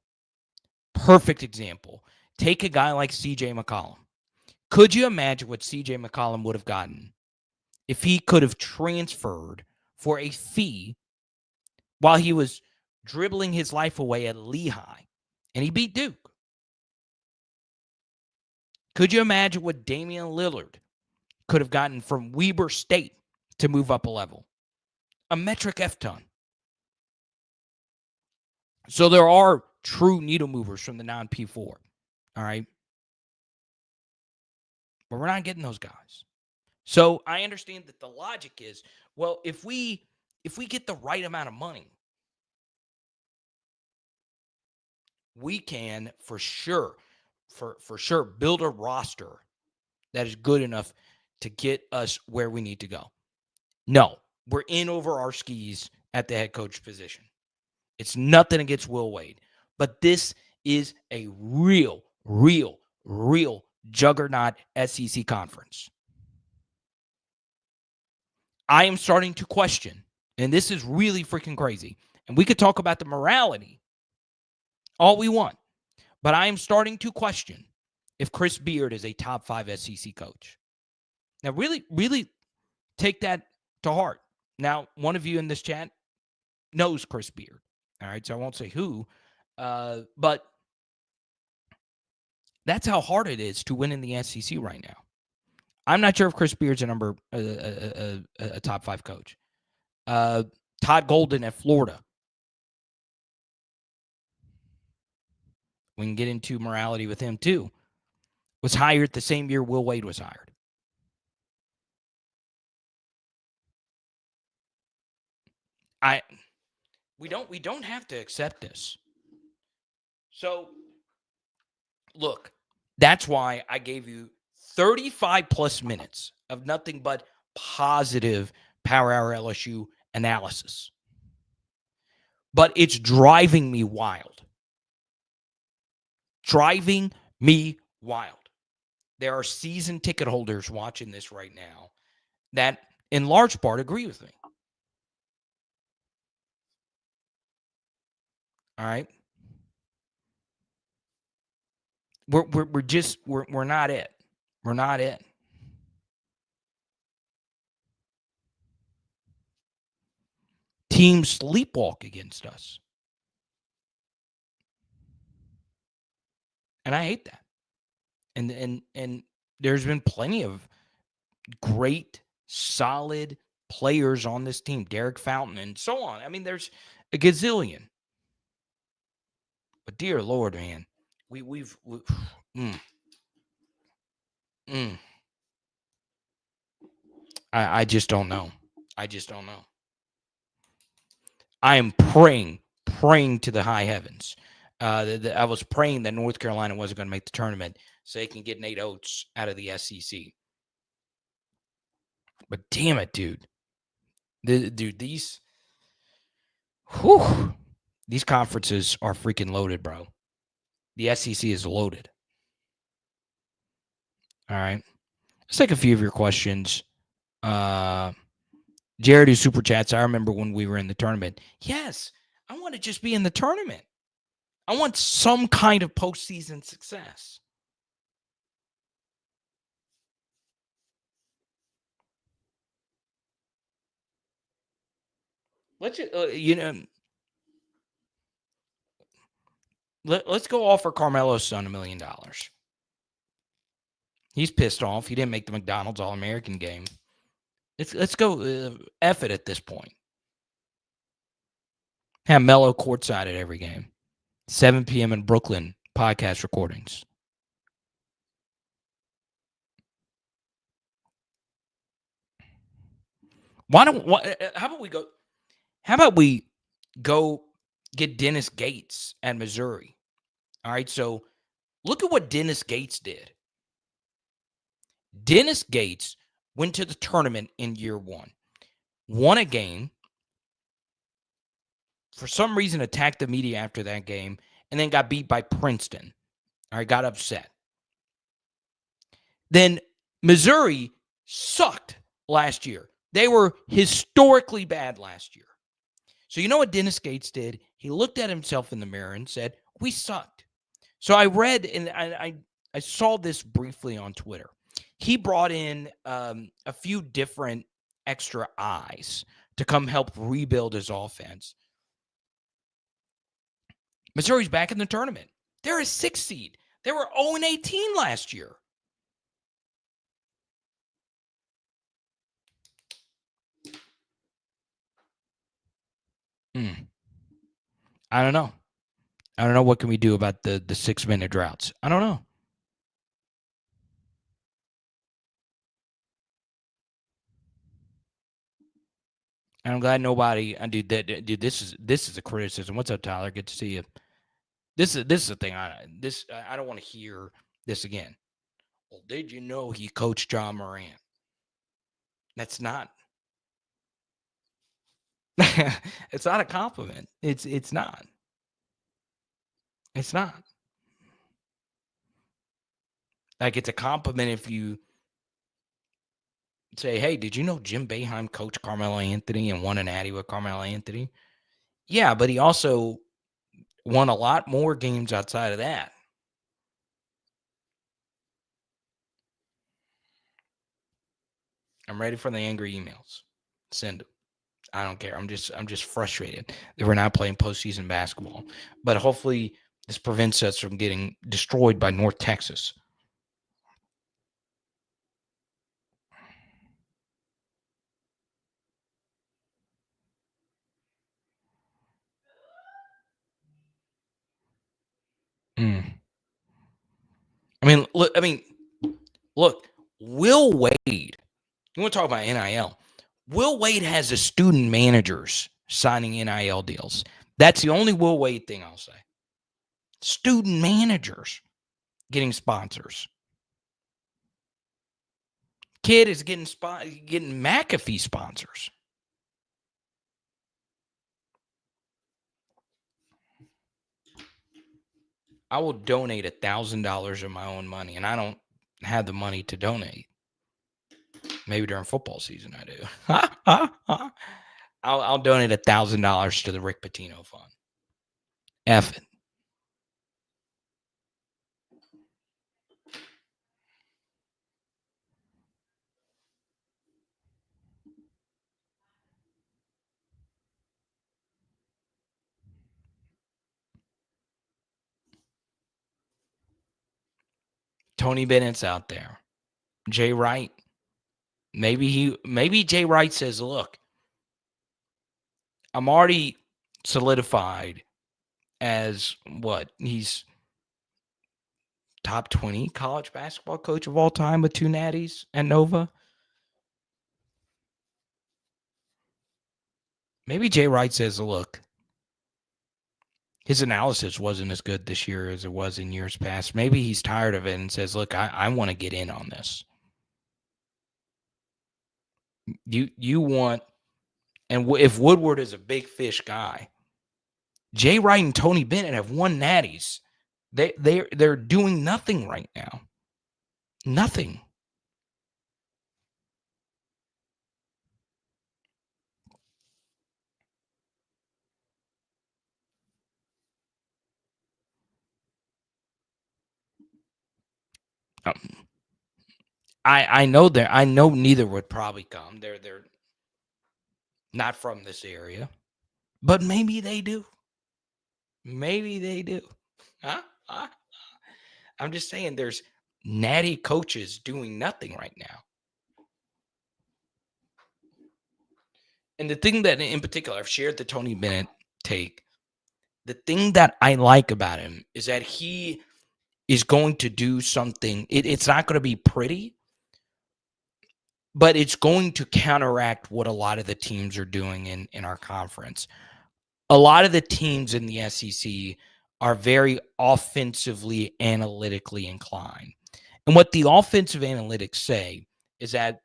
Perfect example. Take a guy like CJ McCollum. Could you imagine what CJ McCollum would have gotten if he could have transferred for a fee while he was dribbling his life away at Lehigh and he beat Duke? Could you imagine what Damian Lillard could have gotten from Weber State to move up a level? A metric F-ton. So there are true needle movers from the non-P4. All right. But we're not getting those guys. So I understand that the logic is, well, if we get the right amount of money, we can for sure build a roster that is good enough to get us where we need to go. No, we're in over our skis at the head coach position. It's nothing against Will Wade, but this is a real juggernaut SEC conference. I am starting to question, and this is really freaking crazy, and we could talk about the morality all we want, but I am starting to question if Chris Beard is a top 5 SEC coach. Now, really take that to heart. Now, one of you in this chat knows Chris Beard. All right, so I won't say who, but that's how hard it is to win in the SEC right now. I'm not sure if Chris Beard's a top 5 coach. Todd Golden at Florida. We can get into morality with him too. Was hired the same year Will Wade was hired. We don't have to accept this. So, look, that's why I gave you 35 plus minutes of nothing but positive Power Hour LSU analysis. But it's driving me wild. Driving me wild. There are season ticket holders watching this right now that, in large part, agree with me. All right. We're not it. We're not it. Teams sleepwalk against us. And I hate that. And there's been plenty of great, solid players on this team, Derek Fountain and so on. I mean, there's a gazillion. But dear Lord, man, we've I just don't know. I just don't know. I am praying to the high heavens. I was praying that North Carolina wasn't going to make the tournament so they can get Nate Oates out of the SEC. But damn it, dude. These conferences are freaking loaded, bro. The SEC is loaded. All right. Let's take a few of your questions. Jared, who super chats, I remember when we were in the tournament. Yes, I want to just be in the tournament. I want some kind of postseason success. Let's just, let's go offer Carmelo's son $1 million. He's pissed off. He didn't make the McDonald's All-American game. Let's go F it at this point. Have Melo courtside at every game. 7 p.m. in Brooklyn, podcast recordings. How about we go get Dennis Gates at Missouri? All right, so look at what Dennis Gates did. Dennis Gates went to the tournament in year one, won a game, for some reason attacked the media after that game, and then got beat by Princeton. All right, got upset. Then Missouri sucked last year. They were historically bad last year. So you know what Dennis Gates did? He looked at himself in the mirror and said, we sucked. So I read, and I saw this briefly on Twitter. He brought in a few different extra eyes to come help rebuild his offense. Missouri's back in the tournament. They're a 6 seed. They were 0-18 last year. I don't know. I don't know what can we do about the 6-minute droughts. I don't know. And I'm glad nobody. Dude, this is a criticism. What's up, Tyler? Good to see you. This is the thing. I don't want to hear this again. Well, did you know he coached John Morant? That's not. It's not a compliment. It's not. It's not. Like, it's a compliment if you say, hey, did you know Jim Boeheim coached Carmelo Anthony and won an Natty with Carmelo Anthony? Yeah, but he also won a lot more games outside of that. I'm ready for the angry emails. Send them. I don't care. I'm just frustrated that we're not playing postseason basketball. But hopefully this prevents us from getting destroyed by North Texas. Look, Will Wade. You want to talk about NIL? Will Wade has the student managers signing NIL deals. That's the only Will Wade thing I'll say. Student managers getting sponsors. Kid is getting McAfee sponsors. I will donate $1,000 of my own money, and I don't have the money to donate. Maybe during football season I do. I'll donate $1,000 to the Rick Pitino Fund. F it. Tony Bennett's out there. Jay Wright. Maybe Jay Wright says, look, I'm already solidified as what? He's top 20 college basketball coach of all time with 2 natties at Nova. Maybe Jay Wright says, look, his analysis wasn't as good this year as it was in years past. Maybe he's tired of it and says, look, I want to get in on this. You want, and if Woodward is a big fish guy, Jay Wright and Tony Bennett have won natties. They're doing nothing right now. Nothing. I know that. I know neither would probably come. They're not from this area, but maybe they do. Maybe they do. Huh? I'm just saying, there's natty coaches doing nothing right now. And the thing that, in particular, I've shared the Tony Bennett take. The thing that I like about him is that he is going to do something. It's not going to be pretty, but it's going to counteract what a lot of the teams are doing in our conference. A lot of the teams in the SEC are very offensively analytically inclined. And what the offensive analytics say is that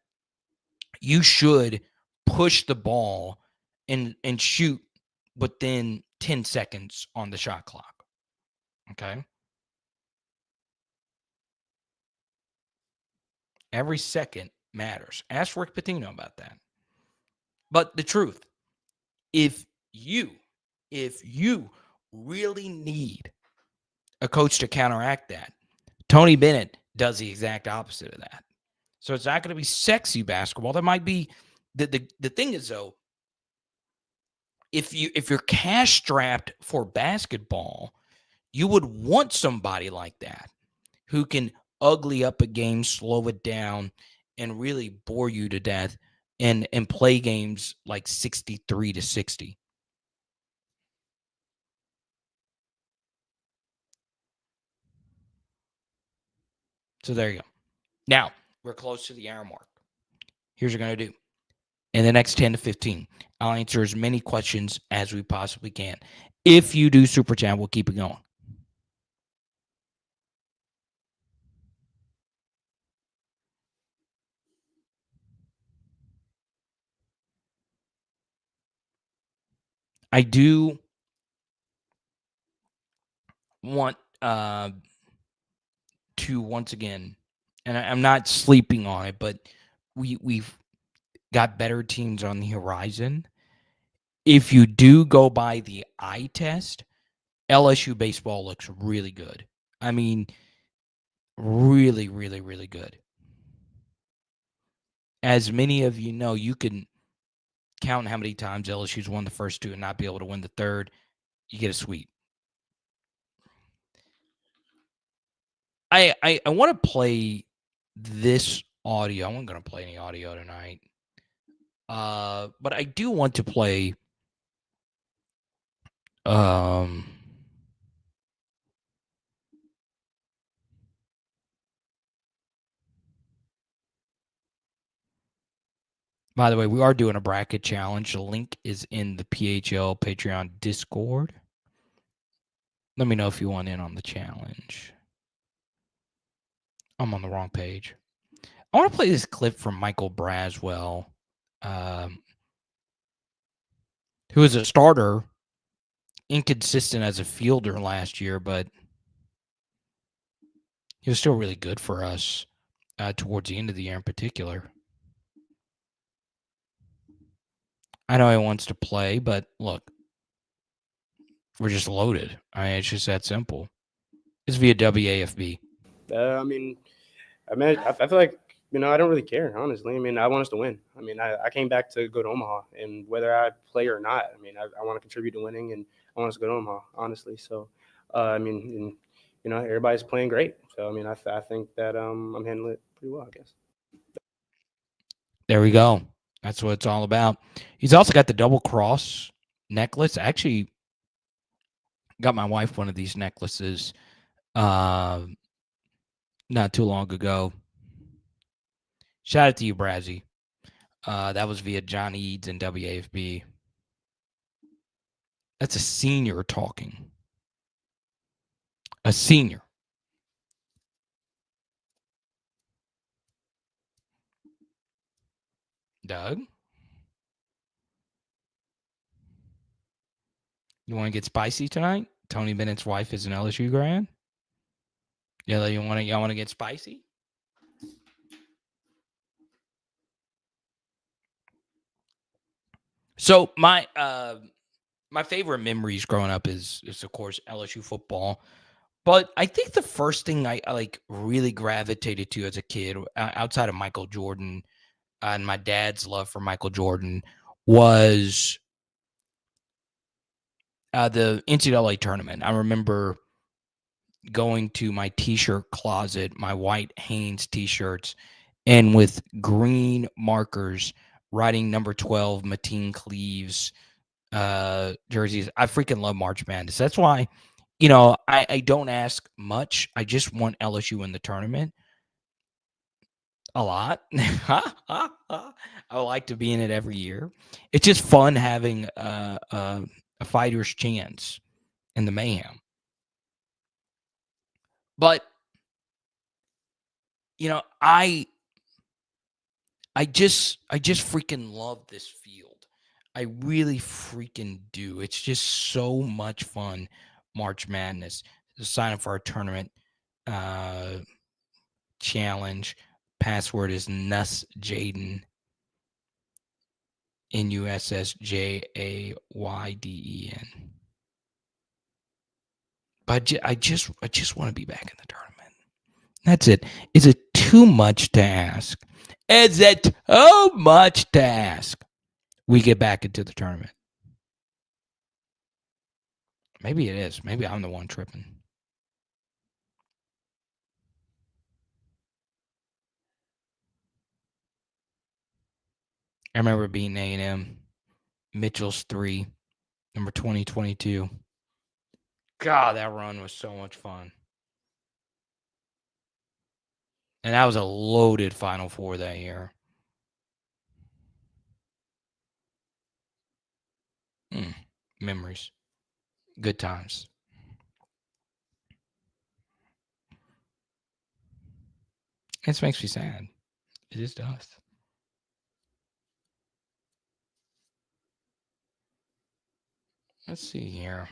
you should push the ball and shoot within 10 seconds on the shot clock. Okay? Every second matters. Ask Rick Pitino about that. But the truth, if you really need a coach to counteract that, Tony Bennett does the exact opposite of that. So it's not going to be sexy basketball. That might be the thing is, though, if you're cash strapped for basketball, you would want somebody like that who can ugly up a game, slow it down, and really bore you to death and play games like 63-60. So there you go. Now, we're close to the hour mark. Here's what we're going to do. In the next 10 to 15, I'll answer as many questions as we possibly can. If you do Super Chat, we'll keep it going. I do want to once again, and I'm not sleeping on it, but we've got better teams on the horizon. If you do go by the eye test, LSU baseball looks really good. I mean, really, really, really good. As many of you know, you can count how many times LSU's won the first 2 and not be able to win the third. You get a sweep. I want to play this audio. I'm not going to play any audio tonight. But I do want to play By the way, we are doing a bracket challenge. The link is in the PHL Patreon Discord. Let me know if you want in on the challenge. I'm on the wrong page. I want to play this clip from Michael Braswell, who was a starter, inconsistent as a fielder last year, but he was still really good for us towards the end of the year in particular. I know he wants to play, but look, we're just loaded. I mean, it's just that simple. It's via WAFB. I feel like I don't really care, honestly. I mean, I want us to win. I mean, I came back to go to Omaha, and whether I play or not, I mean, I want to contribute to winning, and I want us to go to Omaha, honestly. So, I mean, and, everybody's playing great. So, I mean, I think that I'm handling it pretty well, I guess. There we go. That's what it's all about. He's also got the double cross necklace. I actually got my wife one of these necklaces uh, not too long ago. Shout out to you, Brazzy. That was via John Eads and WAFB. That's a senior talking. A senior. Doug, you want to get spicy tonight? Tony Bennett's wife is an LSU grad. Yeah, y'all want to get spicy? So my favorite memories growing up is of course LSU football. But I think the first thing I like really gravitated to as a kid, outside of Michael Jordan and my dad's love for Michael Jordan, was the NCAA tournament. I remember going to my T-shirt closet, my white Hanes T-shirts, and with green markers writing number 12 Mateen Cleaves jerseys. I freaking love March Madness. That's why, I don't ask much. I just want LSU in the tournament a lot. I would like to be in it every year. It's just fun having a fighter's chance in the mayhem. But I just freaking love this field. I really freaking do. It's just so much fun. March Madness. To sign up for our tournament uh, challenge. Password is Nuss Jaden. NUSSJAYDEN. But I just want to be back in the tournament. That's it. Is it too much to ask? Is it too much to ask? We get back into the tournament. Maybe it is. Maybe I'm the one tripping. I remember beating A&M. Mitchell's 3, number 2022. God, that run was so much fun. And that was a loaded Final Four that year. Memories. Good times. This makes me sad. It just does. Let's see here.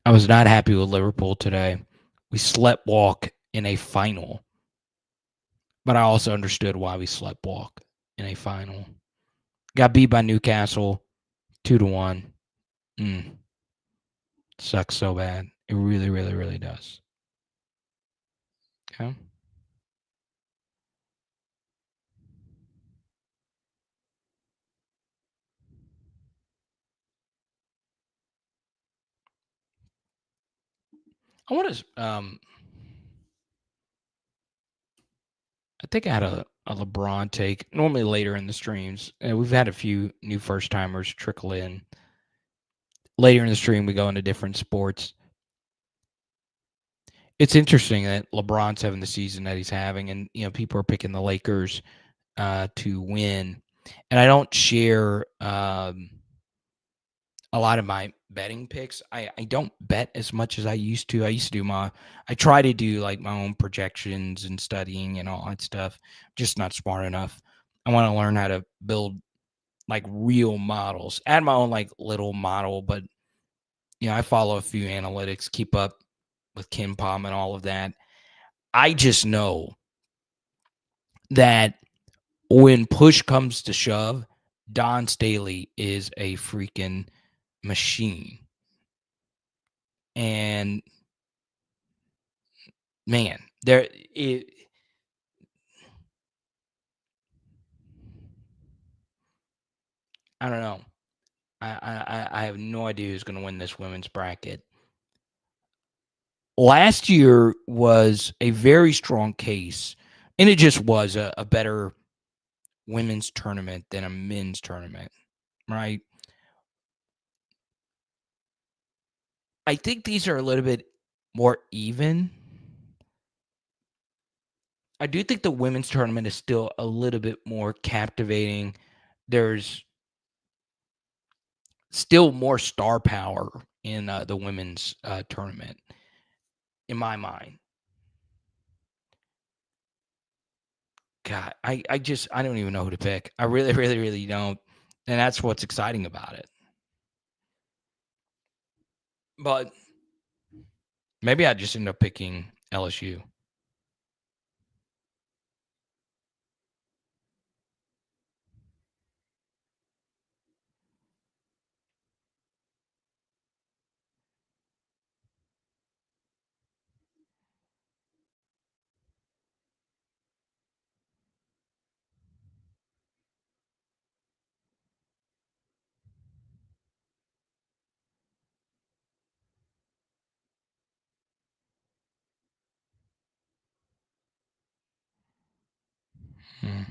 I was not happy with Liverpool today. We slept walk in a final. But I also understood why we slept walk in a final. Got beat by Newcastle 2-1. Sucks so bad. It really, really, really does. Okay. I want to I think I had a LeBron take, normally later in the streams. We've had a few new first timers trickle in. Later in the stream, we go into different sports. It's interesting that LeBron's having the season that he's having, and people are picking the Lakers to win. And I don't share a lot of my betting picks. I don't bet as much as I used to. I try to do like my own projections and studying and all that stuff. Just not smart enough. I want to learn how to build like real models. Add my own like little model, but I follow a few analytics, keep up with Kim Palm and all of that. I just know that when push comes to shove, Don Staley is a freaking machine. And man, I don't know. I have no idea who's going to win this women's bracket. Last year was a very strong case, and it just was a better women's tournament than a men's tournament, right? I think these are a little bit more even. I do think the women's tournament is still a little bit more captivating. There's still more star power in the women's tournament, in my mind. God, I don't even know who to pick. I really, really, really don't. And that's what's exciting about it. But maybe I just end up picking LSU. Hmm.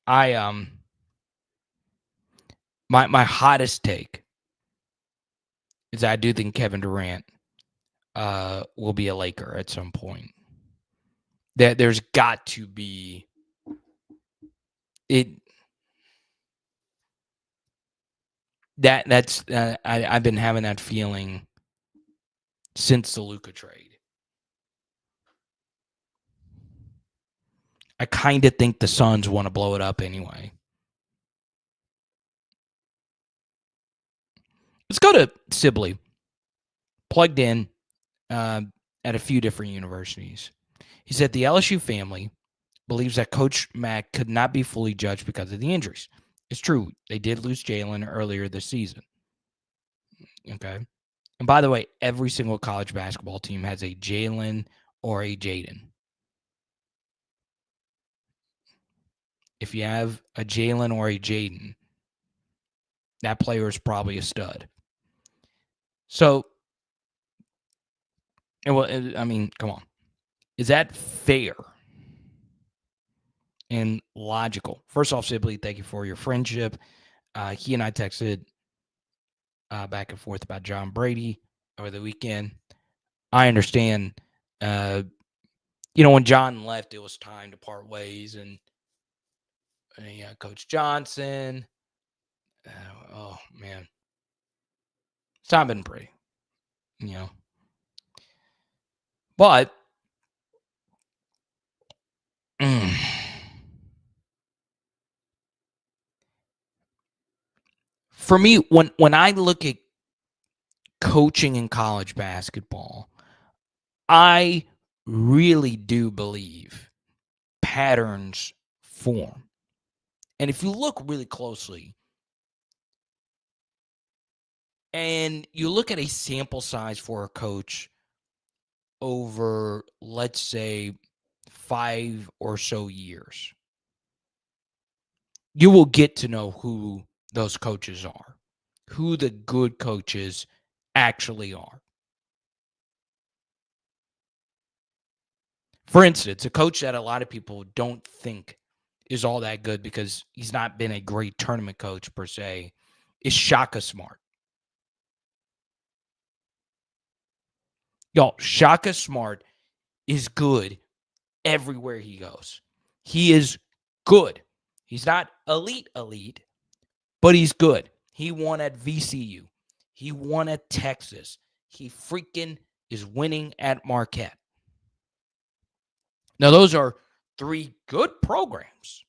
I my hottest take is I do think Kevin Durant will be a Laker at some point. There's got to be it. That's I've been having that feeling since the Luka trade. I kind of think the Suns want to blow it up anyway. Let's go to Sibley. Plugged in at a few different universities. He said the LSU family believes that Coach Mack could not be fully judged because of the injuries. It's true. They did lose Jalen earlier this season. Okay. And by the way, every single college basketball team has a Jalen or a Jaden. If you have a Jalen or a Jaden, that player is probably a stud. So, well, I mean, come on. Is that fair and logical? First off, Sibley, thank you for your friendship. He and I texted back and forth about John Brady over the weekend. I understand, when John left, it was time to part ways. And Coach Johnson, oh, man. It's not been pretty, But for me, when I look at coaching in college basketball, I really do believe patterns form. And if you look really closely and you look at a sample size for a coach over, let's say, 5 or so years, you will get to know who those coaches are, who the good coaches actually are. For instance, a coach that a lot of people don't think is all that good because he's not been a great tournament coach per se is Shaka Smart. Y'all, Shaka Smart is good everywhere he goes. He is good. He's not elite, but he's good. He won at VCU. He won at Texas. He freaking is winning at Marquette. Now, those are 3 good programs.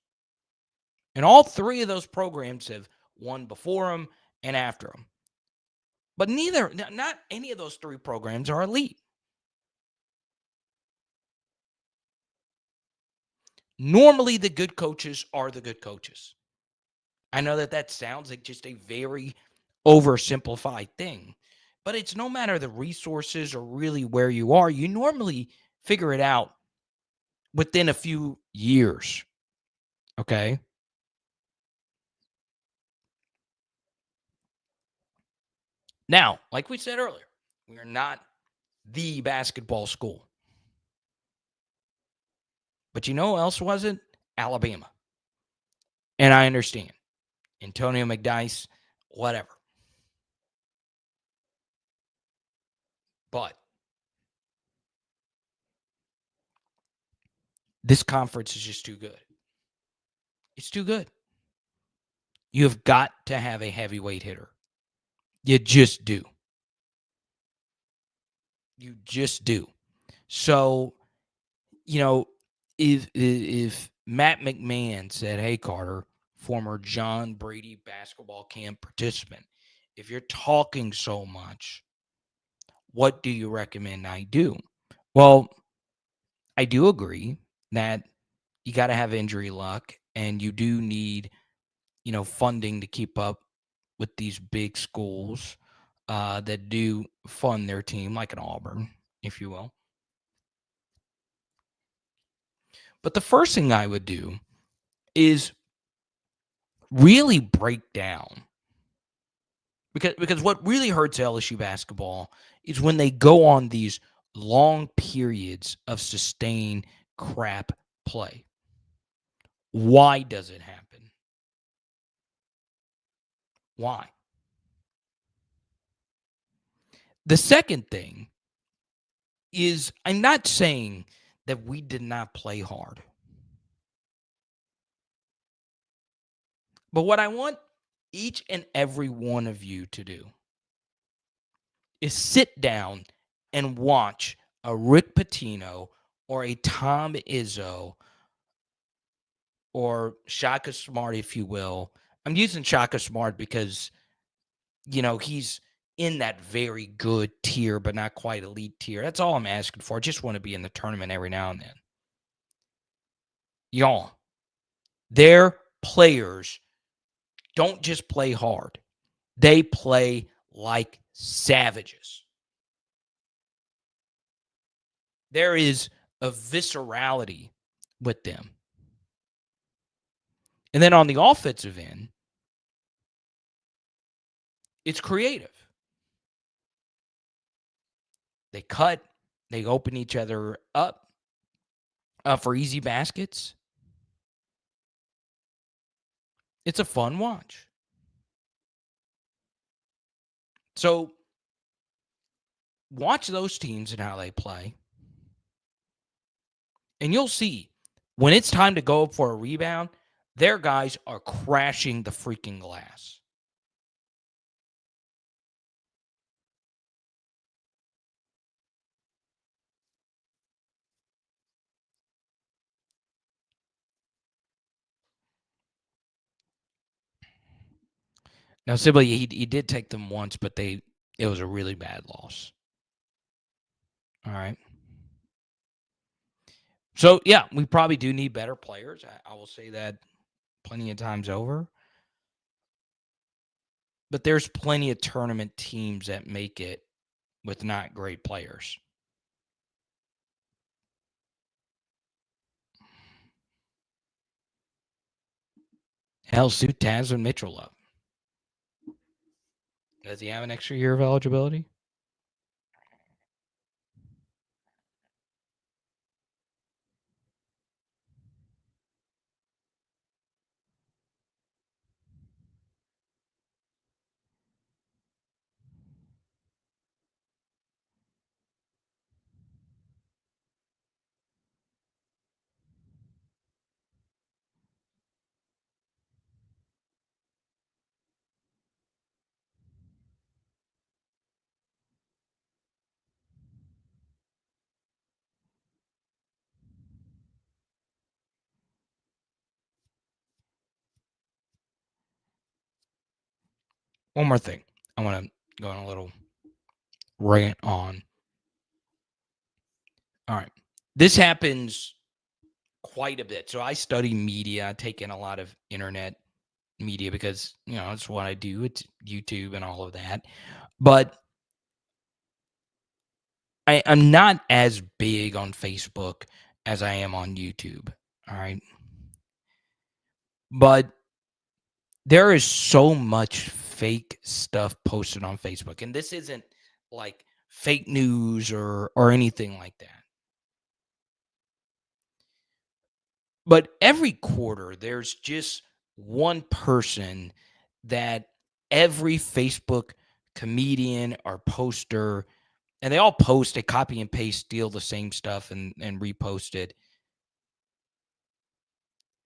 And all 3 of those programs have won before him and after him. But not any of those 3 programs are elite. Normally, the good coaches are the good coaches. I know that sounds like just a very oversimplified thing, but it's no matter the resources or really where you are, you normally figure it out within a few years. Okay. Now, like we said earlier, we are not the basketball school. But you know who else wasn't? Alabama. And I understand. Antonio McDyess, whatever. But this conference is just too good. It's too good. You've got to have a heavyweight hitter. You just do. You just do. So, if Matt McMahon said, "Hey Carter, former John Brady basketball camp participant, if you're talking so much, what do you recommend I do?" Well, I do agree that you got to have injury luck and you do need, funding to keep up with these big schools that do fund their team, like an Auburn, if you will. But the first thing I would do is really break down because what really hurts LSU basketball is when they go on these long periods of sustained crap play. Why does it happen? Why? The second thing is I'm not saying that we did not play hard. But what I want each and every one of you to do is sit down and watch a Rick Pitino or a Tom Izzo or Shaka Smart, if you will. I'm using Shaka Smart because, he's in that very good tier, but not quite elite tier. That's all I'm asking for. I just want to be in the tournament every now and then. Y'all, their players don't just play hard. They play like savages. There is a viscerality with them. And then on the offensive end, it's creative. They cut, they open each other up for easy baskets. It's a fun watch. So watch those teams and how they play. And you'll see when it's time to go up for a rebound, their guys are crashing the freaking glass. Now, Sibley, he did take them once, but it was a really bad loss. All right. So, yeah, we probably do need better players. I will say that plenty of times over. But there's plenty of tournament teams that make it with not great players. Hell, suit Tasman Mitchell up. Does he have an extra year of eligibility? One more thing. I want to go on a little rant on. All right. This happens quite a bit. So I study media. I take in a lot of internet media because, it's what I do. It's YouTube and all of that. But I'm not as big on Facebook as I am on YouTube. All right. But there is so much fake stuff posted on Facebook. And this isn't like fake news or anything like that. But every quarter, there's just one person that every Facebook comedian or poster, and they all post, they copy and paste, steal the same stuff and repost it.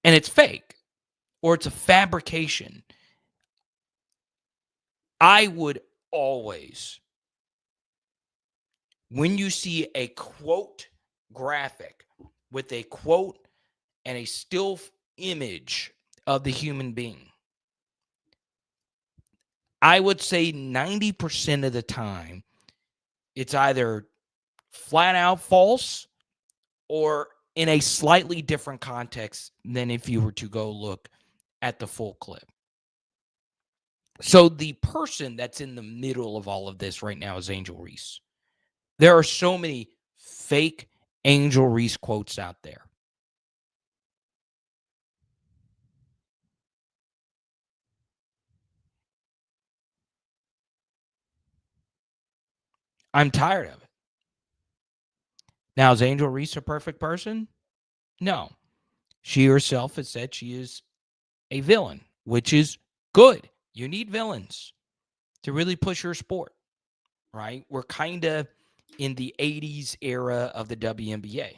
And it's fake or it's a fabrication. I would always, when you see a quote graphic with a quote and a still image of the human being, I would say 90% of the time, it's either flat out false or in a slightly different context than if you were to go look at the full clip. So the person that's in the middle of all of this right now is Angel Reese. There are so many fake Angel Reese quotes out there. I'm tired of it. Now, is Angel Reese a perfect person? No. She herself has said she is a villain, which is good. You need villains to really push your sport, right? We're kind of in the 80s era of the WNBA,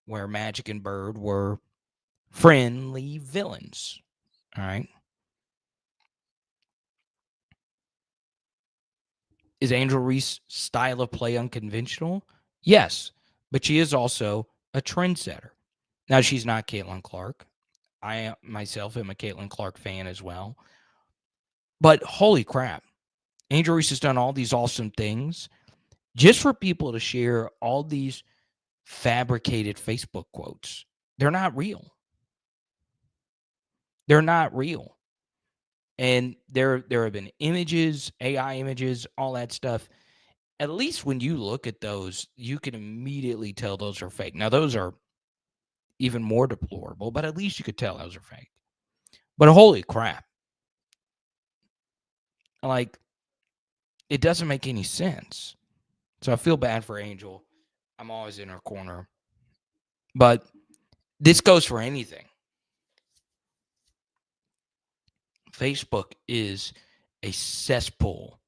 where Magic and Bird were friendly villains, all right? Is Angel Reese's style of play unconventional? Yes, but she is also a trendsetter. Now, she's not Caitlin Clark. I myself am a Caitlin Clark fan as well. But holy crap, Angel Reese has done all these awesome things just for people to share all these fabricated Facebook quotes. They're not real. They're not real. And there have been images, AI images, all that stuff. At least when you look at those, you can immediately tell those are fake. Now, those are even more deplorable, but at least you could tell those are fake. But holy crap. Like, it doesn't make any sense. So I feel bad for Angel. I'm always in her corner. But this goes for anything. Facebook is a cesspool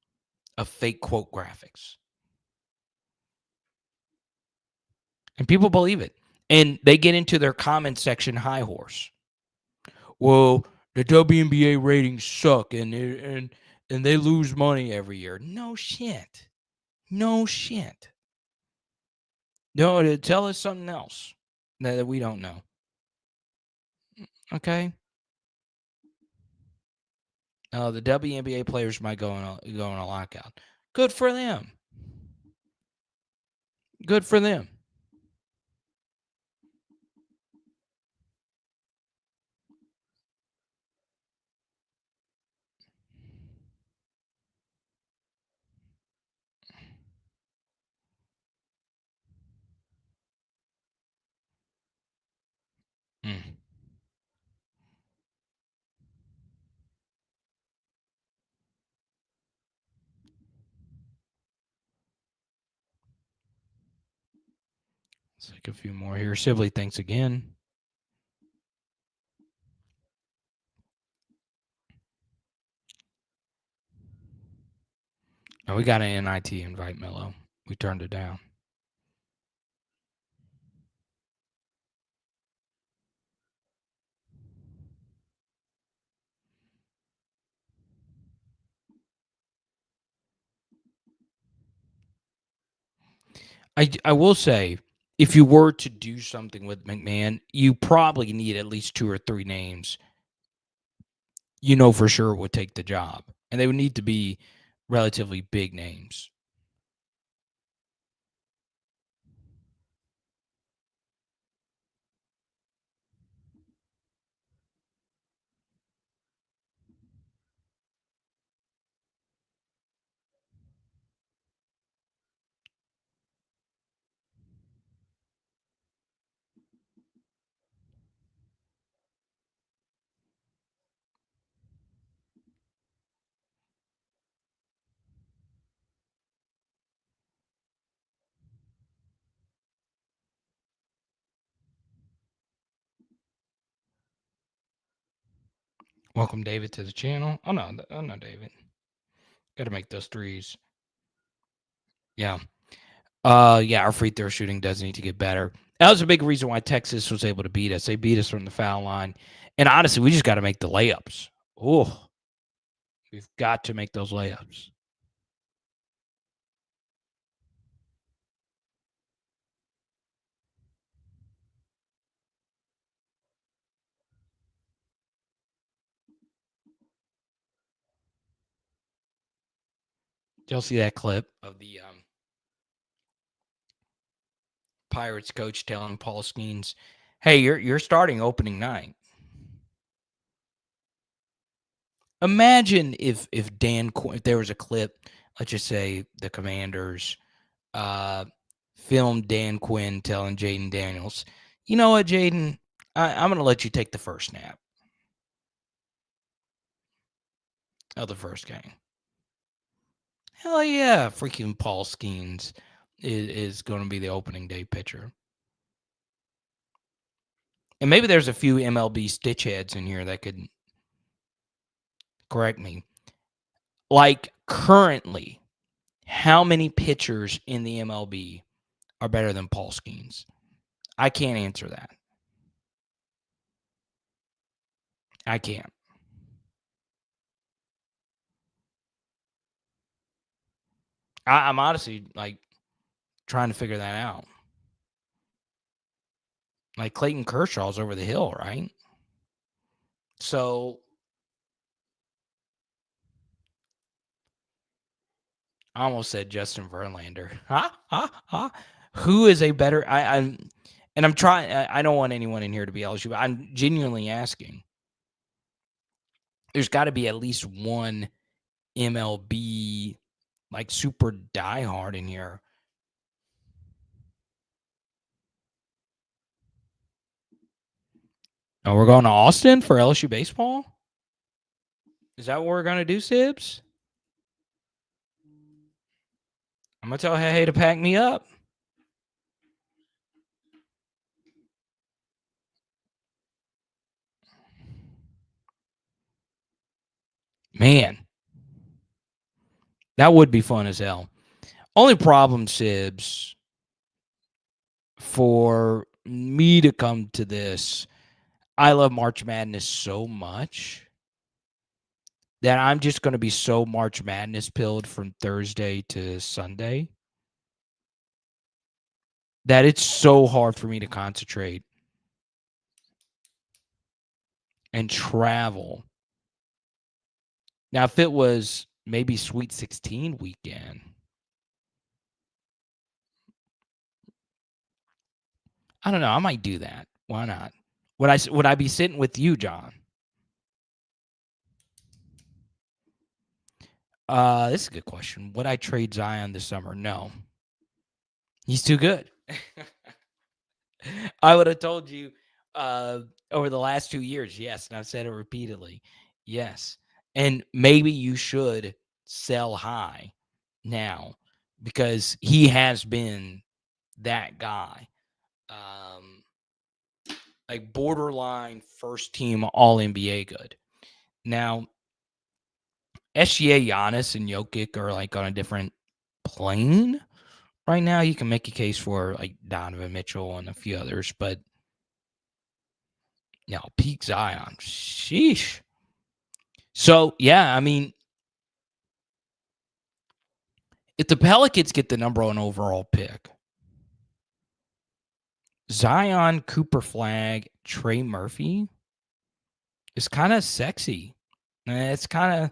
of fake quote graphics. And people believe it. And they get into their comment section high horse. Well, the WNBA ratings suck and they lose money every year. No shit. No shit. No, tell us something else that we don't know. Okay? The WNBA players might go on a lockout. Good for them. Good for them. Let's take a few more here. Sibley, thanks again. Oh, we got an NIT invite, Mello. We turned it down. I will say, if you were to do something with McMahon, you probably need at least 2 or 3 names you know for sure would take the job. And they would need to be relatively big names. Welcome, David, to the channel. Oh, no, David. Got to make those threes. Yeah. Yeah, our free throw shooting does need to get better. That was a big reason why Texas was able to beat us. They beat us from the foul line. And honestly, we just got to make the layups. Oh, we've got to make those layups. Did y'all see that clip of the Pirates coach telling Paul Skeens, "Hey, you're starting opening night." Imagine if if there was a clip, let's just say the Commanders uh, filmed Dan Quinn telling Jaden Daniels, "You know what, Jaden, I'm going to let you take the first snap of the first game." Hell yeah, freaking Paul Skeens is going to be the opening day pitcher. And maybe there's a few MLB stitchheads in here that could correct me. Like currently, how many pitchers in the MLB are better than Paul Skeens? I can't answer that. I can't. I'm honestly like trying to figure that out. Like Clayton Kershaw's over the hill, right? So I almost said Justin Verlander. Who is a better? I'm trying. I don't want anyone in here to be LSU, but I'm genuinely asking. There's got to be at least one MLB like super diehard in here. Oh, we're going to Austin for LSU baseball? Is that what we're going to do, Sibs? I'm going to tell Hey to pack me up. Man, that would be fun as hell. Only problem, Sibs, for me to come to this, I love March Madness so much that I'm just going to be so March Madness pilled from Thursday to Sunday that it's so hard for me to concentrate and travel. Now, if it was maybe Sweet 16 weekend, I don't know. I might do that. Why not? Would I be sitting with you, John? This is a good question. Would I trade Zion this summer? No. He's too good. I would have told you over the last 2 years, yes, and I've said it repeatedly. Yes. And maybe you should sell high now because he has been that guy. um, like borderline first team All NBA good. Now, SGA, Giannis, and Jokic are like on a different plane right now. You can make a case for like Donovan Mitchell and a few others, but peak Zion, sheesh. So yeah, I mean, if the Pelicans get the number 1 overall pick, Zion, Cooper Flag, Trey Murphy is kind of sexy. And it kind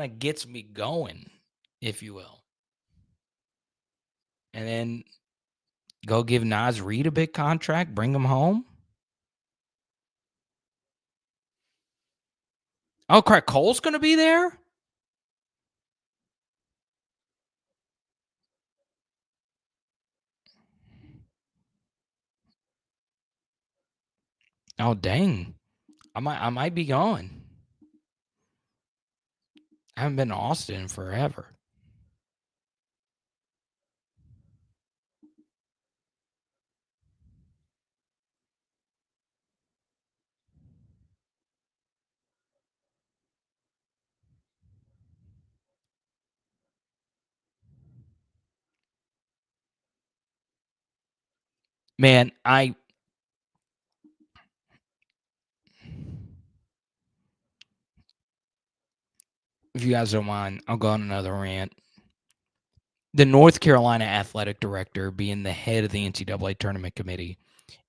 of gets me going, if you will. And then go give Nas Reed a big contract, bring him home. Oh, crap, Cole's going to be there? Oh, dang. I might be going. I haven't been to Austin in forever. Man, if you guys don't mind, I'll go on another rant. The North Carolina athletic director being the head of the NCAA tournament committee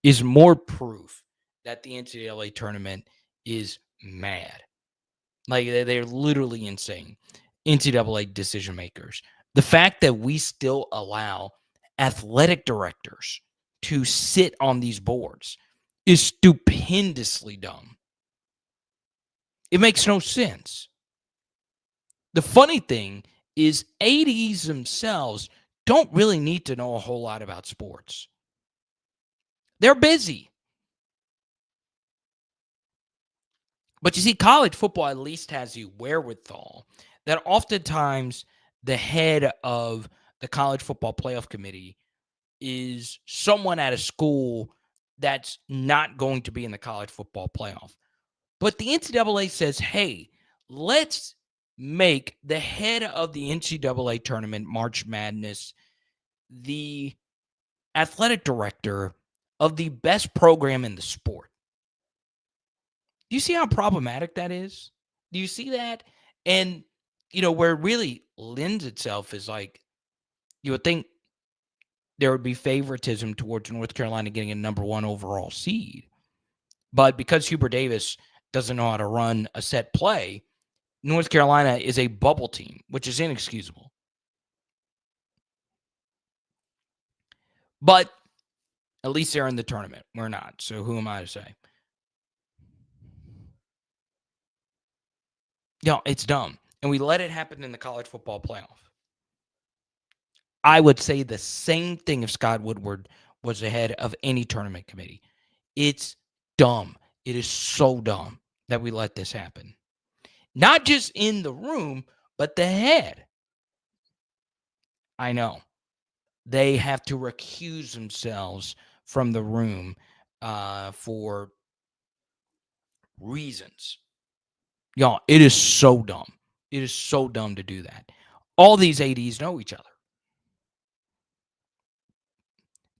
is more proof that the NCAA tournament is mad. Like they're literally insane. NCAA decision makers. The fact that we still allow athletic directors to sit on these boards is stupendously dumb. It makes no sense. The funny thing is ADs themselves don't really need to know a whole lot about sports. They're busy. But you see, college football at least has the wherewithal that oftentimes the head of the college football playoff committee is someone at a school that's not going to be in the college football playoff. But the NCAA says, hey, let's make the head of the NCAA tournament, March Madness, the athletic director of the best program in the sport. Do you see how problematic that is? Do you see that? And, where it really lends itself is like, you would think there would be favoritism towards North Carolina getting a number 1 overall seed. But because Hubert Davis doesn't know how to run a set play, North Carolina is a bubble team, which is inexcusable. But at least they're in the tournament. We're not. So who am I to say? It's dumb. And we let it happen in the college football playoff. I would say the same thing if Scott Woodward was the head of any tournament committee. It's dumb. It is so dumb that we let this happen. Not just in the room, but the head. I know. They have to recuse themselves from the room for reasons. It is so dumb. It is so dumb to do that. All these ADs know each other.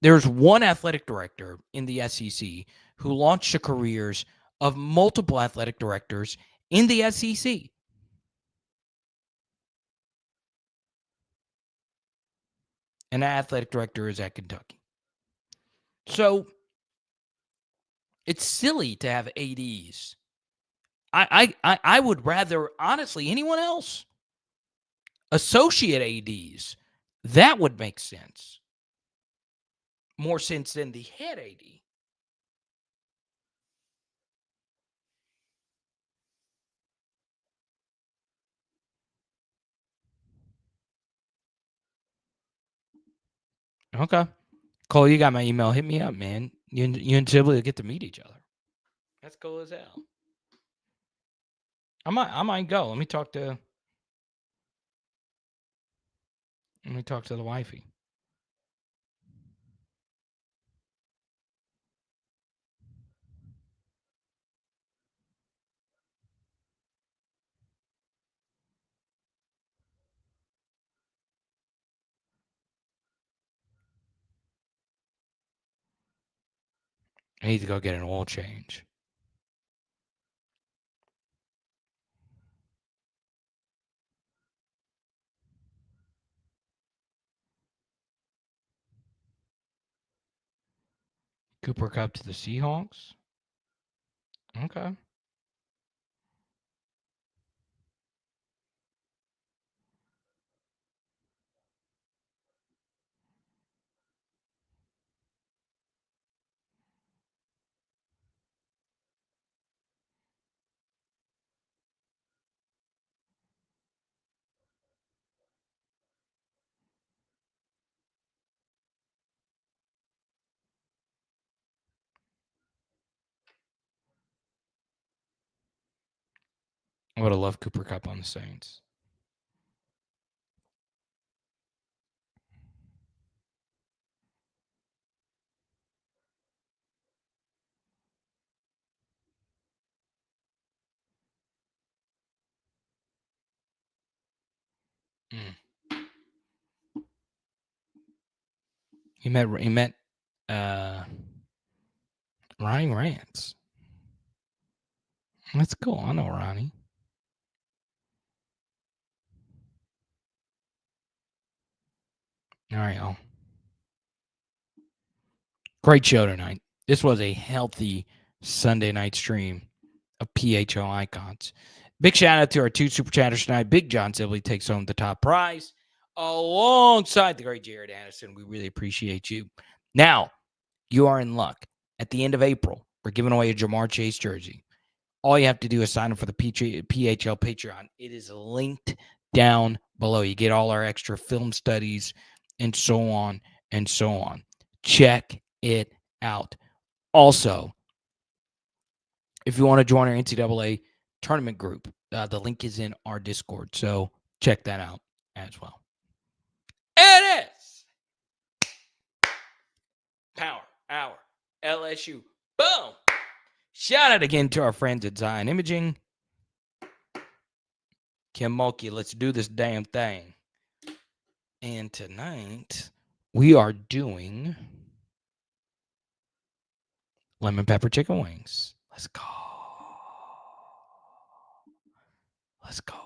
There's one athletic director in the SEC who launched the careers of multiple athletic directors in the SEC. And that athletic director is at Kentucky. So it's silly to have ADs. I would rather, honestly, anyone else associate ADs. That would make sense. More sense than the head AD. Okay. Cole, you got my email. Hit me up, man. You and Sibley will get to meet each other. That's cool as hell. I might go. Let me talk to the wifey. I need to go get an oil change. Cooper Cup to the Seahawks. Okay. I would have loved Cooper Cup on the Saints. Mm. He met uh Ronnie Rants. That's cool. I know Ronnie. All right, y'all. Great show tonight. This was a healthy Sunday night stream of PHO icons. Big shout out to our 2 super chatters tonight. Big John Sibley takes home the top prize alongside the great Jared Addison. We really appreciate you. Now, you are in luck. At the end of April, we're giving away a Jamar Chase jersey. All you have to do is sign up for the PHL Patreon. It is linked down below. You get all our extra film studies and so on and so on. Check it out. Also, if you want to join our NCAA tournament group, the link is in our Discord. So check that out as well. It is Power Hour LSU. Boom. Shout out again to our friends at Zion Imaging. Kim Mulkey, let's do this damn thing. And tonight, we are doing lemon pepper chicken wings. Let's go. Let's go.